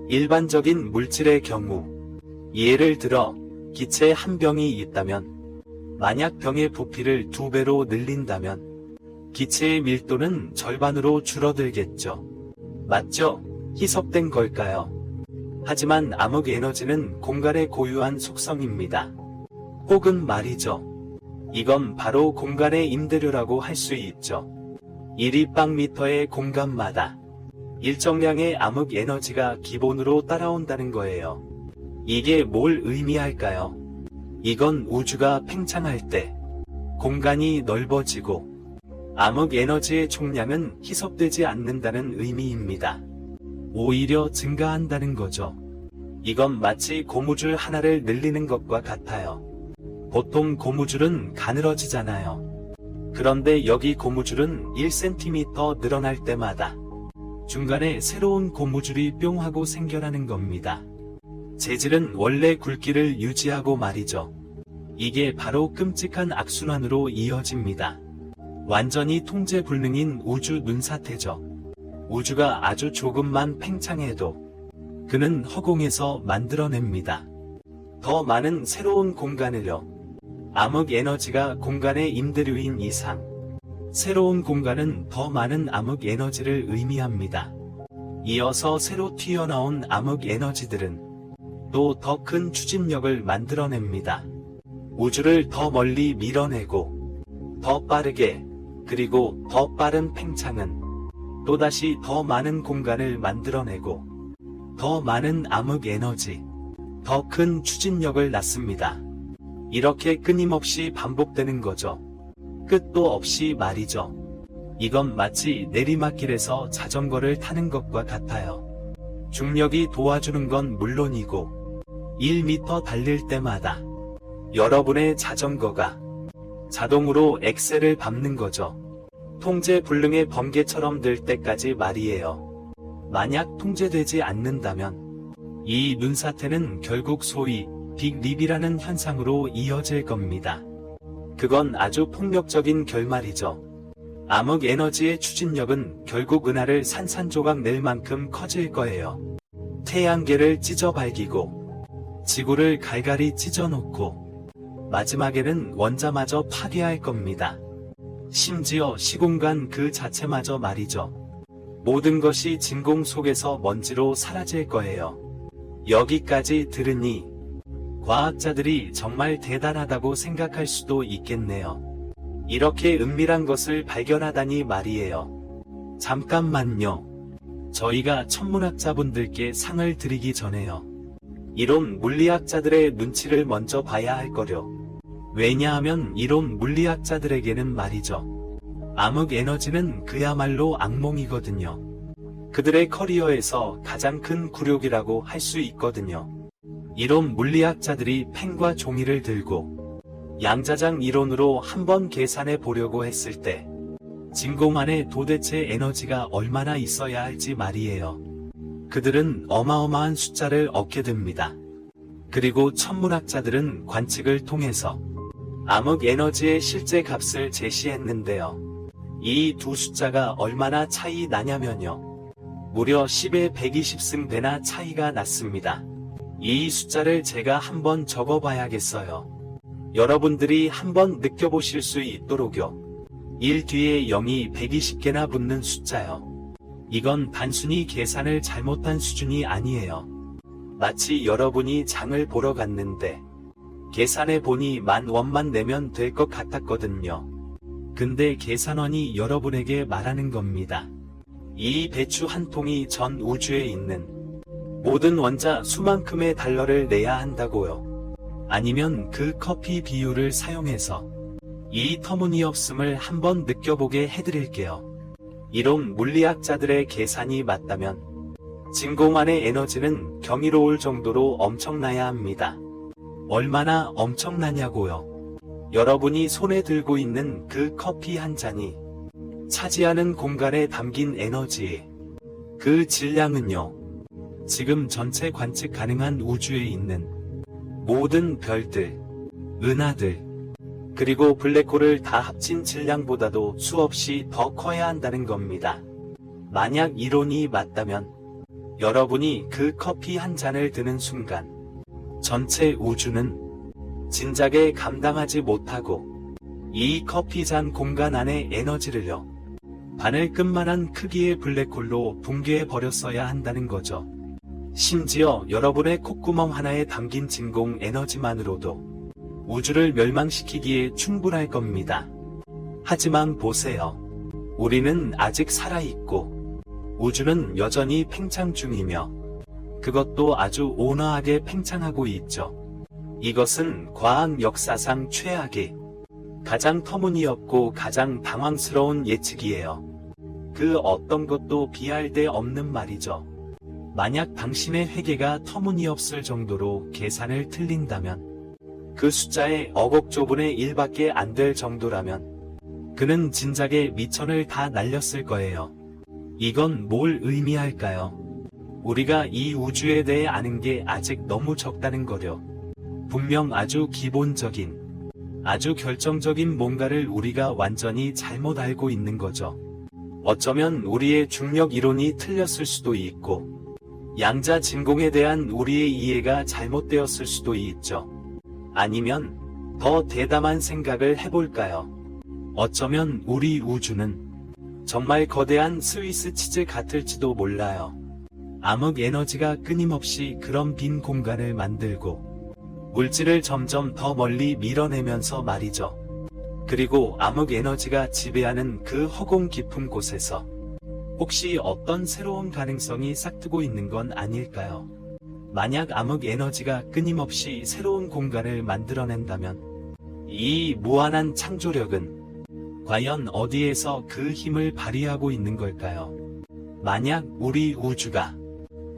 일반적인 물질의 경우, 예를 들어 기체 한 병이 있다면 만약 병의 부피를 2배로 늘린다면 기체의 밀도는 절반으로 줄어들겠죠. 맞죠? 희석된 걸까요? 하지만 암흑에너지는 공간의 고유한 속성입니다. 혹은 말이죠. 이건 바로 공간의 임대료라고 할 수 있죠. 1立方미터의 공간마다 일정량의 암흑에너지가 기본으로 따라온다는 거예요. 이게 뭘 의미할까요? 이건 우주가 팽창할 때 공간이 넓어지고 암흑에너지의 총량은 희석되지 않는다는 의미입니다. 오히려 증가한다는 거죠. 이건 마치 고무줄 하나를 늘리는 것과 같아요. 보통 고무줄은 가늘어지잖아요. 그런데 여기 고무줄은 1cm 늘어날 때마다 중간에 새로운 고무줄이 뿅 하고 생겨나는 겁니다. 재질은 원래 굵기를 유지하고 말이죠. 이게 바로 끔찍한 악순환으로 이어집니다. 완전히 통제 불능인 우주 눈사태죠. 우주가 아주 조금만 팽창해도 그는 허공에서 만들어냅니다. 더 많은 새로운 공간을요. 암흑에너지가 공간의 임대료인 이상 새로운 공간은 더 많은 암흑에너지를 의미합니다. 이어서 새로 튀어나온 암흑에너지들은 또 더 큰 추진력을 만들어냅니다. 우주를 더 멀리 밀어내고 더 빠르게 그리고 더 빠른 팽창은 또다시 더 많은 공간을 만들어내고 더 많은 암흑에너지, 더 큰 추진력을 낳습니다. 이렇게 끊임없이 반복되는 거죠. 끝도 없이 말이죠. 이건 마치 내리막길에서 자전거를 타는 것과 같아요. 중력이 도와주는 건 물론이고 1m 달릴 때마다 여러분의 자전거가 자동으로 엑셀을 밟는 거죠. 통제 불능의 번개처럼 될 때까지 말이에요. 만약 통제되지 않는다면 이 눈사태는 결국 소위 빅립이라는 현상으로 이어질 겁니다. 그건 아주 폭력적인 결말이죠. 암흑에너지의 추진력은 결국 은하를 산산조각 낼 만큼 커질 거예요. 태양계를 찢어 발기고 지구를 갈갈이 찢어놓고 마지막에는 원자마저 파괴할 겁니다. 심지어 시공간 그 자체마저 말이죠. 모든 것이 진공 속에서 먼지로 사라질 거예요. 여기까지 들으니 과학자들이 정말 대단하다고 생각할 수도 있겠네요. 이렇게 은밀한 것을 발견하다니 말이에요. 잠깐만요. 저희가 천문학자분들께 상을 드리기 전에요. 이론 물리학자들의 눈치를 먼저 봐야 할 거려. 왜냐하면 이론 물리학자들에게는 말이죠. 암흑에너지는 그야말로 악몽이거든요. 그들의 커리어에서 가장 큰 굴욕이라고 할 수 있거든요. 이론 물리학자들이 펜과 종이를 들고 양자장 이론으로 한번 계산해 보려고 했을 때 진공 안에 도대체 에너지가 얼마나 있어야 할지 말이에요. 그들은 어마어마한 숫자를 얻게 됩니다. 그리고 천문학자들은 관측을 통해서 암흑에너지의 실제 값을 제시했는데요. 이 두 숫자가 얼마나 차이 나냐면요. 무려 10의 120승배나 차이가 났습니다. 이 숫자를 제가 한번 적어봐야겠어요. 여러분들이 한번 느껴보실 수 있도록요. 1 뒤에 0이 120개나 붙는 숫자요. 이건 단순히 계산을 잘못한 수준이 아니에요. 마치 여러분이 장을 보러 갔는데 계산해 보니 10,000원만 내면 될 것 같았거든요. 근데 계산원이 여러분에게 말하는 겁니다. 이 배추 한 통이 전 우주에 있는 모든 원자 수만큼의 달러를 내야 한다고요. 아니면 그 커피 비율을 사용해서 이 터무니없음을 한번 느껴보게 해드릴게요. 이런 물리학자들의 계산이 맞다면 진공 안의 에너지는 경이로울 정도로 엄청나야 합니다. 얼마나 엄청나냐고요. 여러분이 손에 들고 있는 그 커피 한 잔이 차지하는 공간에 담긴 에너지, 그 질량은요, 지금 전체 관측 가능한 우주에 있는 모든 별들, 은하들, 그리고 블랙홀을 다 합친 질량보다도 수없이 더 커야 한다는 겁니다. 만약 이론이 맞다면 여러분이 그 커피 한 잔을 드는 순간 전체 우주는 진작에 감당하지 못하고 이 커피 잔 공간 안의 에너지를요, 바늘끝만한 크기의 블랙홀로 붕괴해 버렸어야 한다는 거죠. 심지어 여러분의 콧구멍 하나에 담긴 진공 에너지만으로도 우주를 멸망시키기에 충분할 겁니다. 하지만 보세요. 우리는 아직 살아있고 우주는 여전히 팽창 중이며 그것도 아주 온화하게 팽창하고 있죠. 이것은 과학 역사상 최악의, 가장 터무니없고 가장 당황스러운 예측이에요. 그 어떤 것도 비할 데 없는 말이죠. 만약 당신의 회계가 터무니없을 정도로 계산을 틀린다면, 그 숫자의 억억 조분의 1밖에 안 될 정도라면 그는 진작에 미천을 다 날렸을 거예요. 이건 뭘 의미할까요? 우리가 이 우주에 대해 아는 게 아직 너무 적다는 거려. 분명 아주 기본적인, 아주 결정적인 뭔가를 우리가 완전히 잘못 알고 있는 거죠. 어쩌면 우리의 중력 이론이 틀렸을 수도 있고, 양자 진공에 대한 우리의 이해가 잘못되었을 수도 있죠. 아니면 더 대담한 생각을 해볼까요? 어쩌면 우리 우주는 정말 거대한 스위스 치즈 같을지도 몰라요. 암흑 에너지가 끊임없이 그런 빈 공간을 만들고 물질을 점점 더 멀리 밀어내면서 말이죠. 그리고 암흑 에너지가 지배하는 그 허공 깊은 곳에서 혹시 어떤 새로운 가능성이 싹트고 있는 건 아닐까요? 만약 암흑 에너지가 끊임없이 새로운 공간을 만들어낸다면 이 무한한 창조력은 과연 어디에서 그 힘을 발휘하고 있는 걸까요? 만약 우리 우주가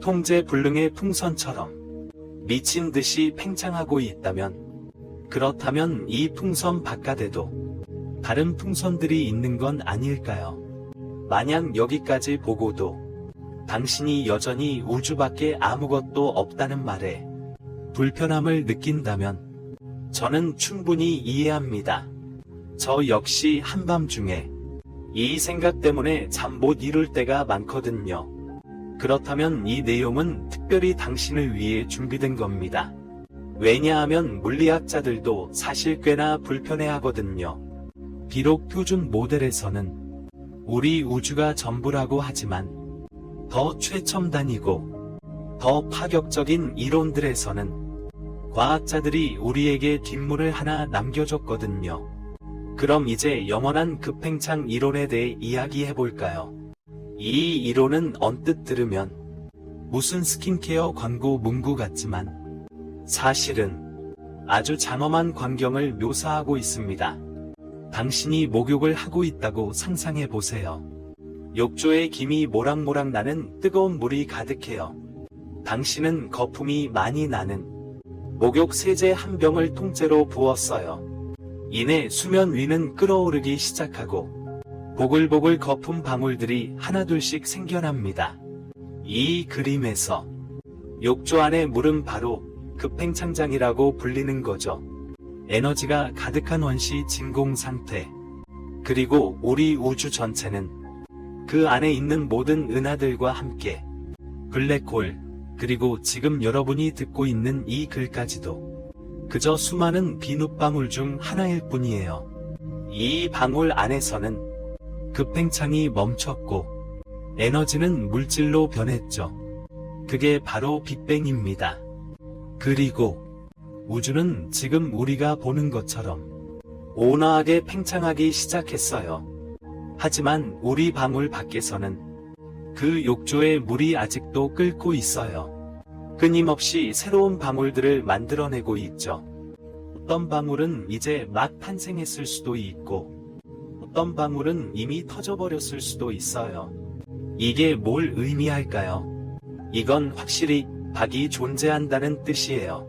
통제불능의 풍선처럼 미친 듯이 팽창하고 있다면, 그렇다면 이 풍선 바깥에도 다른 풍선들이 있는 건 아닐까요? 만약 여기까지 보고도 당신이 여전히 우주밖에 아무것도 없다는 말에 불편함을 느낀다면 저는 충분히 이해합니다. 저 역시 한밤중에 이 생각 때문에 잠 못 이룰 때가 많거든요. 그렇다면 이 내용은 특별히 당신을 위해 준비된 겁니다. 왜냐하면 물리학자들도 사실 꽤나 불편해하거든요. 비록 표준 모델에서는 우리 우주가 전부라고 하지만 더 최첨단이고 더 파격적인 이론들에서는 과학자들이 우리에게 뒷문을 하나 남겨줬거든요. 그럼 이제 영원한 급팽창 이론에 대해 이야기해볼까요? 이 이론은 언뜻 들으면 무슨 스킨케어 광고 문구 같지만 사실은 아주 장엄한 광경을 묘사하고 있습니다. 당신이 목욕을 하고 있다고 상상해보세요. 욕조에 김이 모락모락 나는 뜨거운 물이 가득해요. 당신은 거품이 많이 나는 목욕 세제 한 병을 통째로 부었어요. 이내 수면 위는 끓어오르기 시작하고 보글보글 거품 방울들이 하나둘씩 생겨납니다. 이 그림에서 욕조 안의 물은 바로 급팽창장이라고 불리는 거죠. 에너지가 가득한 원시 진공 상태. 그리고 우리 우주 전체는 그 안에 있는 모든 은하들과 함께 블랙홀, 그리고 지금 여러분이 듣고 있는 이 글까지도 그저 수많은 비눗방울 중 하나일 뿐이에요. 이 방울 안에서는 그 팽창이 멈췄고 에너지는 물질로 변했죠. 그게 바로 빅뱅입니다. 그리고 우주는 지금 우리가 보는 것처럼 온화하게 팽창하기 시작했어요. 하지만 우리 방울 밖에서는 그 욕조의 물이 아직도 끓고 있어요. 끊임없이 새로운 방울들을 만들어내고 있죠. 어떤 방울은 이제 막 탄생했을 수도 있고 어떤 방울은 이미 터져버렸을 수도 있어요. 이게 뭘 의미할까요? 이건 확실히 박이 존재한다는 뜻이에요.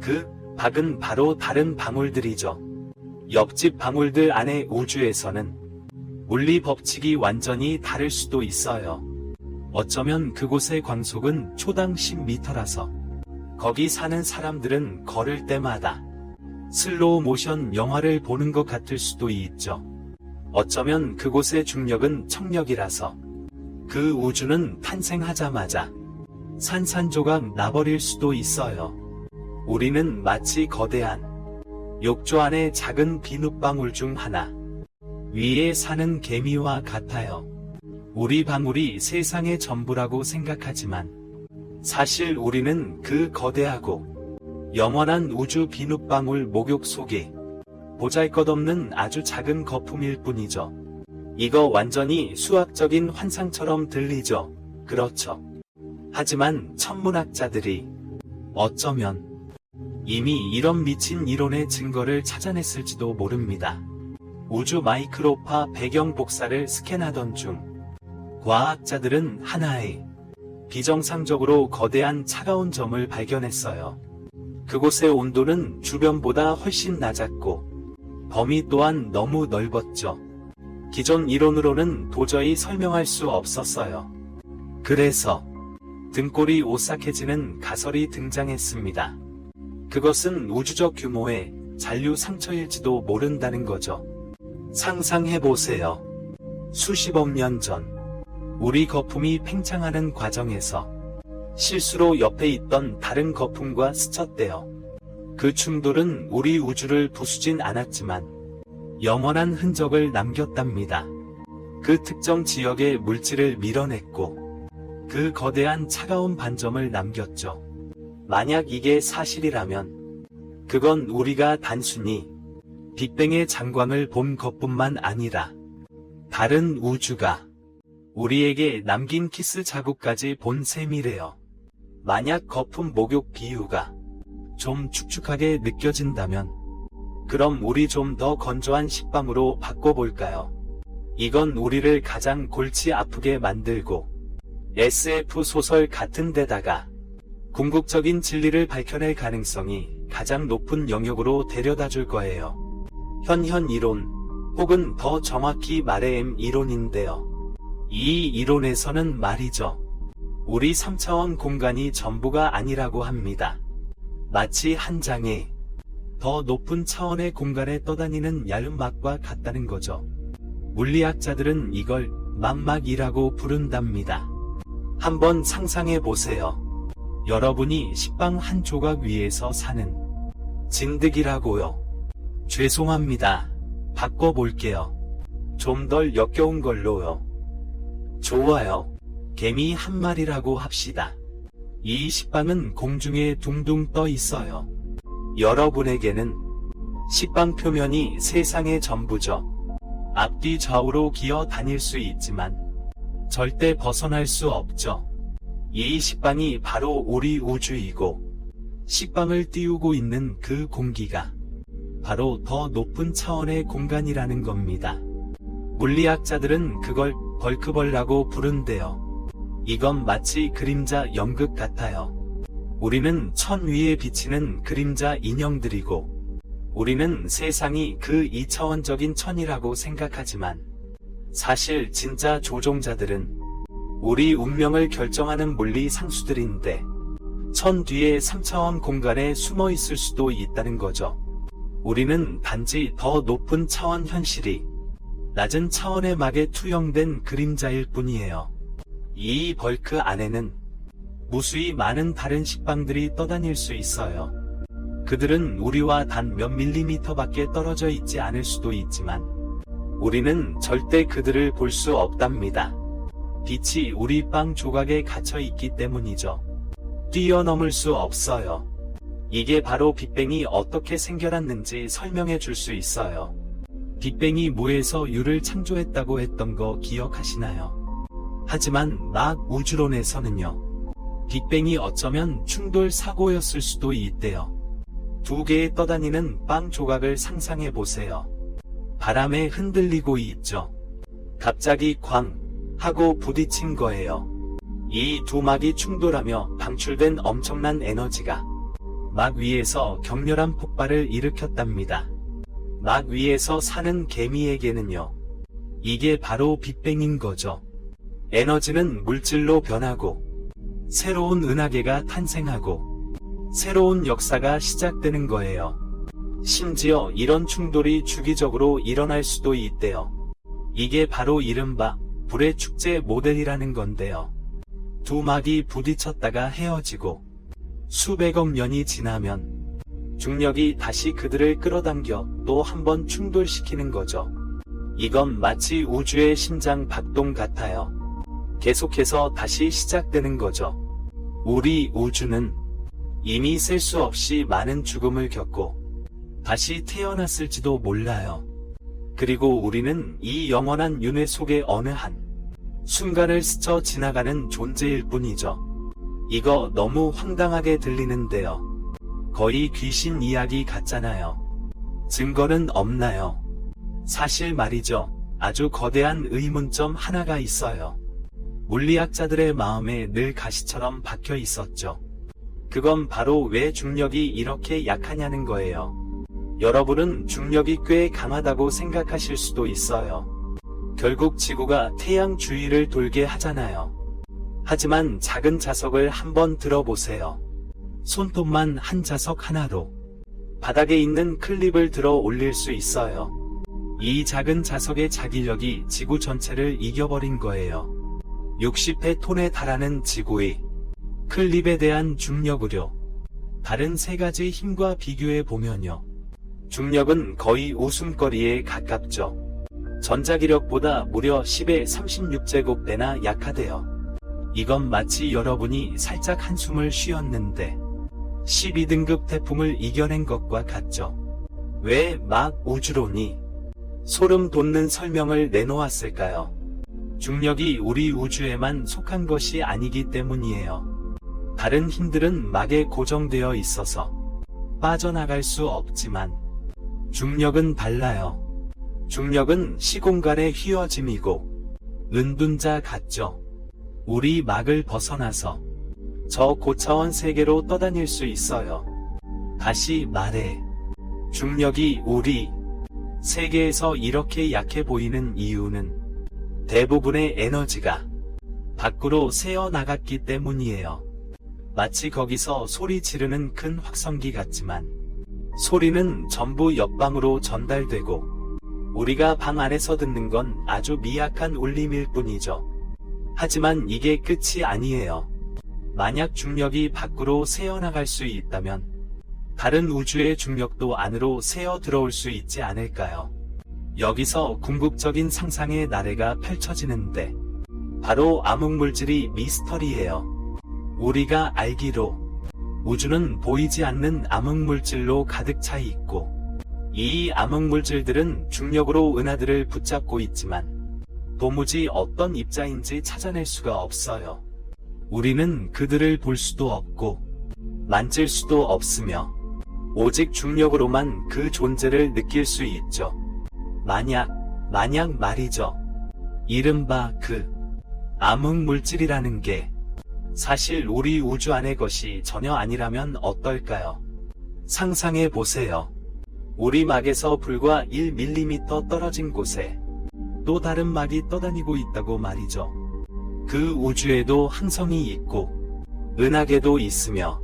그 박은 바로 다른 방울들이죠. 옆집 방울들 안의 우주에서는 물리 법칙이 완전히 다를 수도 있어요. 어쩌면 그곳의 광속은 초당 10m라서 거기 사는 사람들은 걸을 때마다 슬로우 모션 영화를 보는 것 같을 수도 있죠. 어쩌면 그곳의 중력은 청력이라서 그 우주는 탄생하자마자 산산조각 나버릴 수도 있어요. 우리는 마치 거대한 욕조 안의 작은 비눗방울 중 하나 위에 사는 개미와 같아요. 우리 방울이 세상의 전부라고 생각하지만 사실 우리는 그 거대하고 영원한 우주 비눗방울 목욕 속에 보잘것없는 아주 작은 거품일 뿐이죠. 이거 완전히 수학적인 환상처럼 들리죠. 그렇죠. 하지만 천문학자들이 어쩌면 이미 이런 미친 이론의 증거를 찾아냈을지도 모릅니다. 우주 마이크로파 배경 복사를 스캔하던 중 과학자들은 하나의 비정상적으로 거대한 차가운 점을 발견했어요. 그곳의 온도는 주변보다 훨씬 낮았고 범위 또한 너무 넓었죠. 기존 이론으로는 도저히 설명할 수 없었어요. 그래서 등골이 오싹해지는 가설이 등장했습니다. 그것은 우주적 규모의 잔류 상처일지도 모른다는 거죠. 상상해보세요. 수십억 년 전, 우리 거품이 팽창하는 과정에서 실수로 옆에 있던 다른 거품과 스쳤대요. 그 충돌은 우리 우주를 부수진 않았지만 영원한 흔적을 남겼답니다. 그 특정 지역의 물질을 밀어냈고 그 거대한 차가운 반점을 남겼죠. 만약 이게 사실이라면 그건 우리가 단순히 빅뱅의 장광을 본 것뿐만 아니라 다른 우주가 우리에게 남긴 키스 자국까지 본 셈이래요. 만약 거품 목욕 비유가 좀 축축하게 느껴진다면 그럼 우리 좀 더 건조한 식빵으로 바꿔볼까요? 이건 우리를 가장 골치 아프게 만들고 SF 소설 같은 데다가 궁극적인 진리를 밝혀낼 가능성이 가장 높은 영역으로 데려다 줄 거예요. 현현 이론, 혹은 더 정확히 말해 M 이론인데요. 이 이론에서는 말이죠. 우리 3차원 공간이 전부가 아니라고 합니다. 마치 한 장의 더 높은 차원의 공간에 떠다니는 얇은 막과 같다는 거죠. 물리학자들은 이걸 망막이라고 부른답니다. 한번 상상해 보세요. 여러분이 식빵 한 조각 위에서 사는 진드기라고요. 죄송합니다. 바꿔볼게요. 좀 덜 역겨운 걸로요. 좋아요. 개미 한 마리라고 합시다. 이 식빵은 공중에 둥둥 떠 있어요. 여러분에게는 식빵 표면이 세상의 전부죠. 앞뒤 좌우로 기어 다닐 수 있지만 절대 벗어날 수 없죠. 이 식빵이 바로 우리 우주이고 식빵을 띄우고 있는 그 공기가 바로 더 높은 차원의 공간이라는 겁니다. 물리학자들은 그걸 벌크벌라고 부른대요. 이건 마치 그림자 연극 같아요. 우리는 천 위에 비치는 그림자 인형들이고 우리는 세상이 그 2차원적인 천이라고 생각하지만 사실 진짜 조종자들은 우리 운명을 결정하는 물리 상수들인데 천 뒤에 3차원 공간에 숨어 있을 수도 있다는 거죠. 우리는 단지 더 높은 차원 현실이 낮은 차원의 막에 투영된 그림자일 뿐이에요. 이 벌크 안에는 무수히 많은 다른 식빵들이 떠다닐 수 있어요. 그들은 우리와 단 몇 밀리미터밖에 떨어져 있지 않을 수도 있지만 우리는 절대 그들을 볼 수 없답니다. 빛이 우리 빵 조각에 갇혀 있기 때문이죠. 뛰어넘을 수 없어요. 이게 바로 빅뱅이 어떻게 생겨났는지 설명해 줄 수 있어요. 빅뱅이 무에서 유를 창조했다고 했던 거 기억하시나요? 하지만 막 우주론에서는요. 빅뱅이 어쩌면 충돌 사고였을 수도 있대요. 두 개의 떠다니는 빵 조각을 상상해 보세요. 바람에 흔들리고 있죠. 갑자기 쾅 하고 부딪힌 거예요. 이 두 막이 충돌하며 방출된 엄청난 에너지가 막 위에서 격렬한 폭발을 일으켰답니다. 막 위에서 사는 개미에게는요. 이게 바로 빅뱅인 거죠. 에너지는 물질로 변하고 새로운 은하계가 탄생하고 새로운 역사가 시작되는 거예요. 심지어 이런 충돌이 주기적으로 일어날 수도 있대요. 이게 바로 이른바 불의 축제 모델이라는 건데요. 두 막이 부딪혔다가 헤어지고 수백억 년이 지나면 중력이 다시 그들을 끌어당겨 또 한 번 충돌시키는 거죠. 이건 마치 우주의 심장 박동 같아요. 계속해서 다시 시작되는 거죠. 우리 우주는 이미 셀 수 없이 많은 죽음을 겪고 다시 태어났을지도 몰라요. 그리고 우리는 이 영원한 윤회 속의 어느 한 순간을 스쳐 지나가는 존재일 뿐이죠. 이거 너무 황당하게 들리는데요. 거의 귀신 이야기 같잖아요. 증거는 없나요? 사실 말이죠. 아주 거대한 의문점 하나가 있어요. 물리학자들의 마음에 늘 가시처럼 박혀 있었죠. 그건 바로 왜 중력이 이렇게 약하냐는 거예요. 여러분은 중력이 꽤 강하다고 생각하실 수도 있어요. 결국 지구가 태양 주위를 돌게 하잖아요. 하지만 작은 자석을 한번 들어보세요. 손톱만 한 자석 하나로 바닥에 있는 클립을 들어 올릴 수 있어요. 이 작은 자석의 자기력이 지구 전체를 이겨버린 거예요. 60회 톤에 달하는 지구의 클립에 대한 중력을요. 다른 세 가지 힘과 비교해 보면요. 중력은 거의 웃음거리에 가깝죠. 전자기력보다 무려 10의 36제곱배나 약하대요. 이건 마치 여러분이 살짝 한숨을 쉬었는데 12등급 태풍을 이겨낸 것과 같죠. 왜 막 우주론이 소름 돋는 설명을 내놓았을까요? 중력이 우리 우주에만 속한 것이 아니기 때문이에요. 다른 힘들은 막에 고정되어 있어서 빠져나갈 수 없지만 중력은 달라요. 중력은 시공간의 휘어짐이고 은둔자 같죠. 우리 막을 벗어나서 저 고차원 세계로 떠다닐 수 있어요. 다시 말해, 중력이 우리 세계에서 이렇게 약해 보이는 이유는 대부분의 에너지가 밖으로 새어나갔기 때문이에요. 마치 거기서 소리 지르는 큰 확성기 같지만 소리는 전부 옆방으로 전달되고 우리가 방 안에서 듣는 건 아주 미약한 울림일 뿐이죠. 하지만 이게 끝이 아니에요. 만약 중력이 밖으로 새어나갈 수 있다면 다른 우주의 중력도 안으로 새어 들어올 수 있지 않을까요? 여기서 궁극적인 상상의 나래가 펼쳐지는데 바로 암흑물질이 미스터리예요. 우리가 알기로 우주는 보이지 않는 암흑물질로 가득 차 있고 이 암흑물질들은 중력으로 은하들을 붙잡고 있지만 도무지 어떤 입자인지 찾아낼 수가 없어요. 우리는 그들을 볼 수도 없고 만질 수도 없으며 오직 중력으로만 그 존재를 느낄 수 있죠. 만약 말이죠. 이른바 그 암흑물질이라는 게 사실 우리 우주 안의 것이 전혀 아니라면 어떨까요? 상상해 보세요. 우리 막에서 불과 1mm 떨어진 곳에 또 다른 막이 떠다니고 있다고 말이죠. 그 우주에도 항성이 있고 은하계도 있으며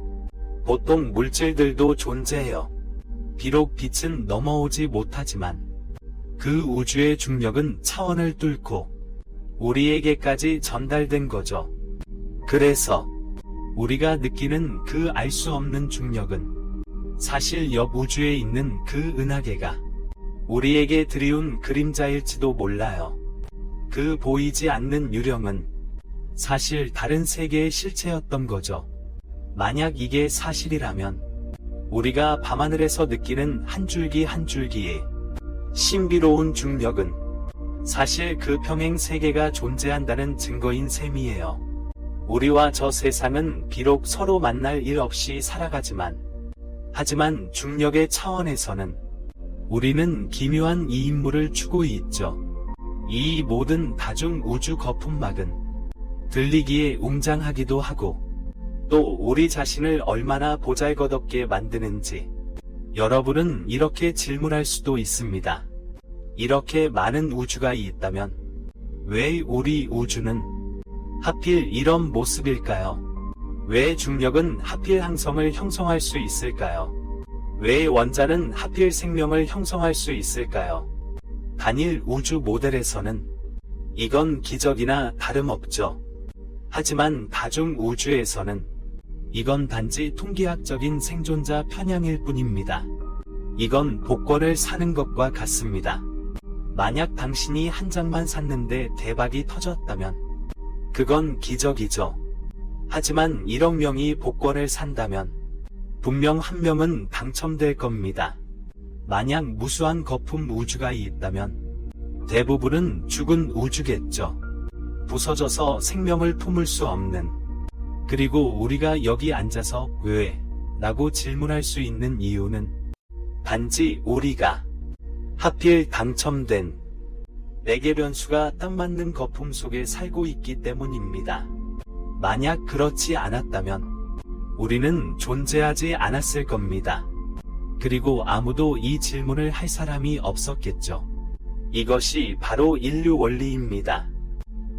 보통 물질들도 존재해요. 비록 빛은 넘어오지 못하지만 그 우주의 중력은 차원을 뚫고 우리에게까지 전달된 거죠. 그래서 우리가 느끼는 그 알 수 없는 중력은 사실 옆 우주에 있는 그 은하계가 우리에게 드리운 그림자일지도 몰라요. 그 보이지 않는 유령은 사실 다른 세계의 실체였던 거죠. 만약 이게 사실이라면 우리가 밤하늘에서 느끼는 한 줄기 한 줄기의 신비로운 중력은 사실 그 평행 세계가 존재한다는 증거인 셈이에요. 우리와 저 세상은 비록 서로 만날 일 없이 살아가지만 하지만 중력의 차원에서는 우리는 기묘한 이 임무를 추구해 있죠. 이 모든 다중 우주 거품막은 들리기에 웅장하기도 하고 또 우리 자신을 얼마나 보잘것없게 만드는지 여러분은 이렇게 질문할 수도 있습니다. 이렇게 많은 우주가 있다면 왜 우리 우주는 하필 이런 모습일까요? 왜 중력은 하필 항성을 형성할 수 있을까요? 왜 원자는 하필 생명을 형성할 수 있을까요? 단일 우주 모델에서는 이건 기적이나 다름없죠. 하지만 다중 우주에서는 이건 단지 통계학적인 생존자 편향일 뿐입니다. 이건 복권을 사는 것과 같습니다. 만약 당신이 한 장만 샀는데 대박이 터졌다면 그건 기적이죠. 하지만 1억 명이 복권을 산다면 분명 한 명은 당첨될 겁니다. 만약 무수한 거품 우주가 있다면 대부분은 죽은 우주겠죠. 부서져서 생명을 품을 수 없는, 그리고 우리가 여기 앉아서 왜? 라고 질문할 수 있는 이유는 단지 우리가 하필 당첨된 4개 변수가 딱 맞는 거품 속에 살고 있기 때문입니다. 만약 그렇지 않았다면 우리는 존재하지 않았을 겁니다. 그리고 아무도 이 질문을 할 사람이 없었겠죠. 이것이 바로 인류 원리입니다.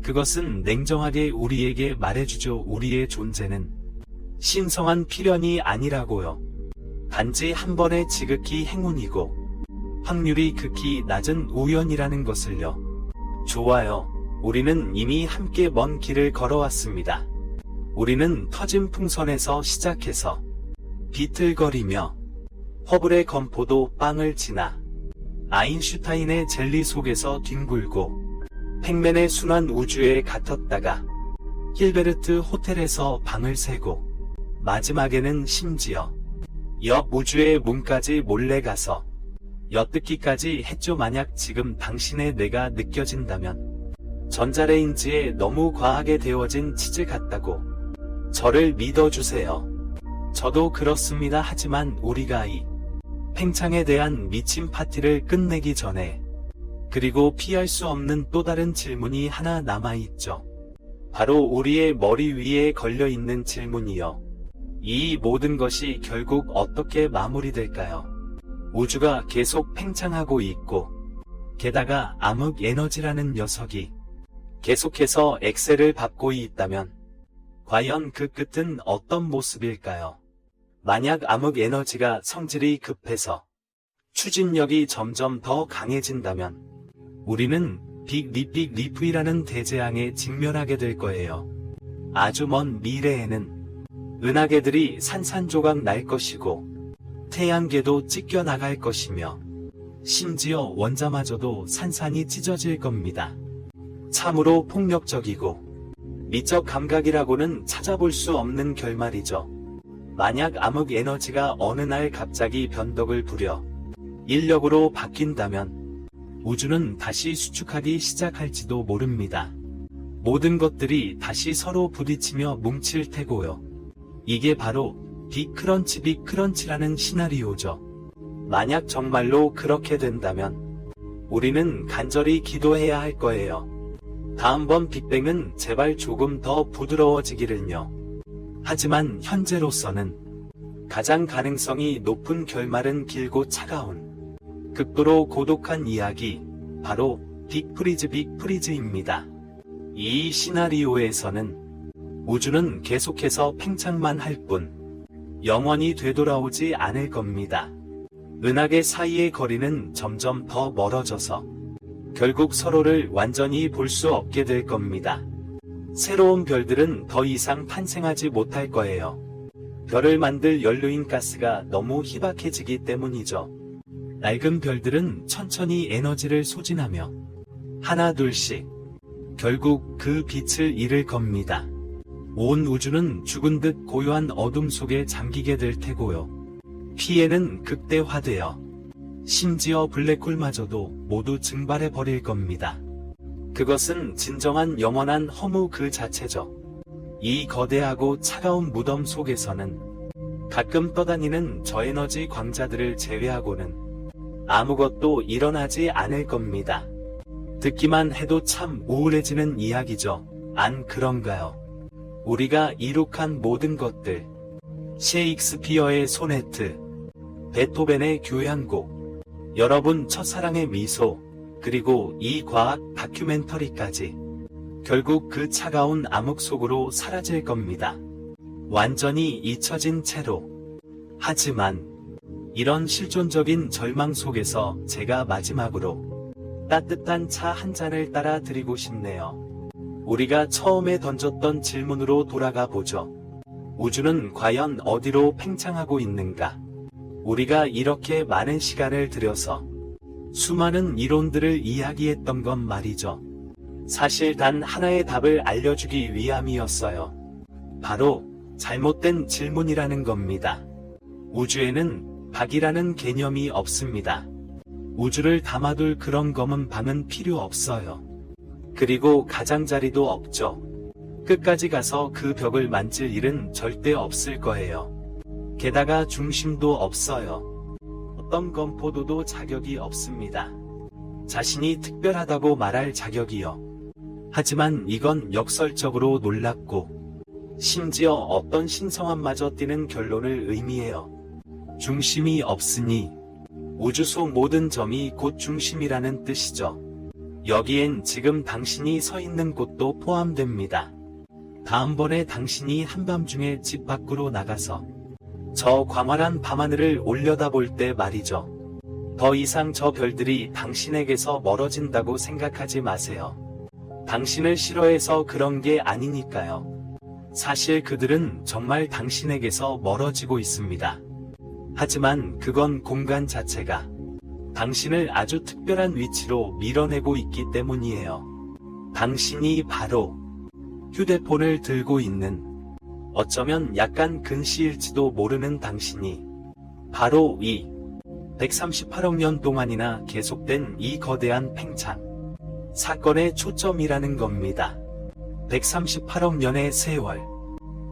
그것은 냉정하게 우리에게 말해주죠. 우리의 존재는 신성한 필연이 아니라고요. 단지 한 번의 지극히 행운이고 확률이 극히 낮은 우연이라는 것을요. 좋아요. 우리는 이미 함께 먼 길을 걸어왔습니다. 우리는 터진 풍선에서 시작해서 비틀거리며 허블의 건포도 빵을 지나 아인슈타인의 젤리 속에서 뒹굴고 팩맨의 순환 우주에 갇혔다가 힐베르트 호텔에서 방을 새고 마지막에는 심지어 옆 우주의 문까지 몰래 가서 엿듣기까지 했죠. 만약 지금 당신의 뇌가 느껴진다면 전자레인지에 너무 과하게 데워진 치즈 같다고 저를 믿어주세요. 저도 그렇습니다. 하지만 우리가 이 팽창에 대한 미친 파티를 끝내기 전에 그리고 피할 수 없는 또 다른 질문이 하나 남아있죠. 바로 우리의 머리 위에 걸려있는 질문이요. 이 모든 것이 결국 어떻게 마무리될까요? 우주가 계속 팽창하고 있고 게다가 암흑 에너지라는 녀석이 계속해서 엑셀을 밟고 있다면 과연 그 끝은 어떤 모습일까요? 만약 암흑 에너지가 성질이 급해서 추진력이 점점 더 강해진다면 우리는 빅리프이라는 대재앙에 직면하게 될 거예요. 아주 먼 미래에는 은하계들이 산산조각 날 것이고 태양계도 찢겨나갈 것이며 심지어 원자마저도 산산이 찢어질 겁니다. 참으로 폭력적이고 미적 감각이라고는 찾아볼 수 없는 결말이죠. 만약 암흑 에너지가 어느 날 갑자기 변덕을 부려 인력으로 바뀐다면 우주는 다시 수축하기 시작할지도 모릅니다. 모든 것들이 다시 서로 부딪히며 뭉칠 테고요. 이게 바로 빅크런치라는 시나리오죠. 만약 정말로 그렇게 된다면 우리는 간절히 기도해야 할 거예요. 다음번 빅뱅은 제발 조금 더 부드러워지기를요. 하지만 현재로서는 가장 가능성이 높은 결말은 길고 차가운 극도로 고독한 이야기, 바로 빅프리즈입니다. 이 시나리오에서는 우주는 계속해서 팽창만 할 뿐 영원히 되돌아오지 않을 겁니다. 은하계 사이의 거리는 점점 더 멀어져서 결국 서로를 완전히 볼 수 없게 될 겁니다. 새로운 별들은 더 이상 탄생하지 못할 거예요. 별을 만들 연료인 가스가 너무 희박해지기 때문이죠. 낡은 별들은 천천히 에너지를 소진하며 하나 둘씩 결국 그 빛을 잃을 겁니다. 온 우주는 죽은 듯 고요한 어둠 속에 잠기게 될 테고요. 피해는 극대화되어 심지어 블랙홀마저도 모두 증발해 버릴 겁니다. 그것은 진정한 영원한 허무 그 자체죠. 이 거대하고 차가운 무덤 속에서는 가끔 떠다니는 저에너지 광자들을 제외하고는 아무것도 일어나지 않을 겁니다. 듣기만 해도 참 우울해지는 이야기죠. 안 그런가요? 우리가 이룩한 모든 것들, 셰익스피어의 소네트, 베토벤의 교향곡, 여러분 첫사랑의 미소, 그리고 이 과학 다큐멘터리까지 결국 그 차가운 암흑 속으로 사라질 겁니다. 완전히 잊혀진 채로. 하지만 이런 실존적인 절망 속에서 제가 마지막으로 따뜻한 차 한 잔을 따라 드리고 싶네요. 우리가 처음에 던졌던 질문으로 돌아가 보죠. 우주는 과연 어디로 팽창하고 있는가? 우리가 이렇게 많은 시간을 들여서 수많은 이론들을 이야기했던 건 말이죠. 사실 단 하나의 답을 알려주기 위함이었어요. 바로 잘못된 질문이라는 겁니다. 우주에는 박이라는 개념이 없습니다. 우주를 담아둘 그런 검은 방은 필요 없어요. 그리고 가장자리도 없죠. 끝까지 가서 그 벽을 만질 일은 절대 없을 거예요. 게다가 중심도 없어요. 어떤 건포도도 자격이 없습니다. 자신이 특별하다고 말할 자격이요. 하지만 이건 역설적으로 놀랍고 심지어 어떤 신성함마저 띠는 결론을 의미해요. 중심이 없으니 우주 속 모든 점이 곧 중심이라는 뜻이죠. 여기엔 지금 당신이 서 있는 곳도 포함됩니다. 다음번에 당신이 한밤중에 집 밖으로 나가서 저 광활한 밤하늘을 올려다볼 때 말이죠. 더 이상 저 별들이 당신에게서 멀어진다고 생각하지 마세요. 당신을 싫어해서 그런 게 아니니까요. 사실 그들은 정말 당신에게서 멀어지고 있습니다. 하지만 그건 공간 자체가 당신을 아주 특별한 위치로 밀어내고 있기 때문이에요. 당신이 바로 휴대폰을 들고 있는, 어쩌면 약간 근시일지도 모르는 당신이 바로 이 138억 년 동안이나 계속된 이 거대한 팽창 사건의 초점이라는 겁니다. 138억 년의 세월,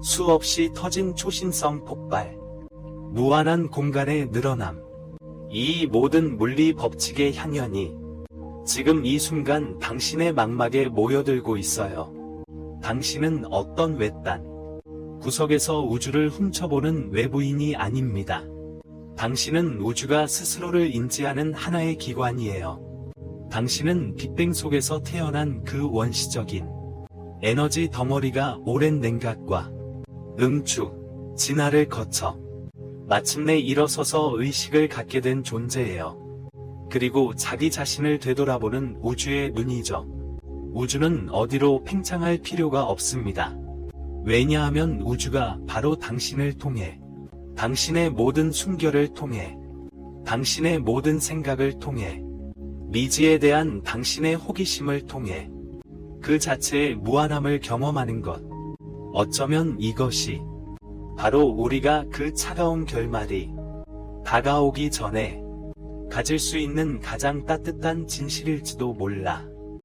수없이 터진 초신성 폭발, 무한한 공간의 늘어남, 이 모든 물리 법칙의 향연이 지금 이 순간 당신의 망막에 모여들고 있어요. 당신은 어떤 외딴 구석에서 우주를 훔쳐보는 외부인이 아닙니다. 당신은 우주가 스스로를 인지하는 하나의 기관이에요. 당신은 빅뱅 속에서 태어난 그 원시적인 에너지 덩어리가 오랜 냉각과 응축, 진화를 거쳐 마침내 일어서서 의식을 갖게 된 존재예요. 그리고 자기 자신을 되돌아보는 우주의 눈이죠. 우주는 어디로 팽창할 필요가 없습니다. 왜냐하면 우주가 바로 당신을 통해, 당신의 모든 순결을 통해, 당신의 모든 생각을 통해, 미지에 대한 당신의 호기심을 통해 그 자체의 무한함을 경험하는 것. 어쩌면 이것이 바로 우리가 그 차가운 결말이 다가오기 전에 가질 수 있는 가장 따뜻한 진실일지도 몰라.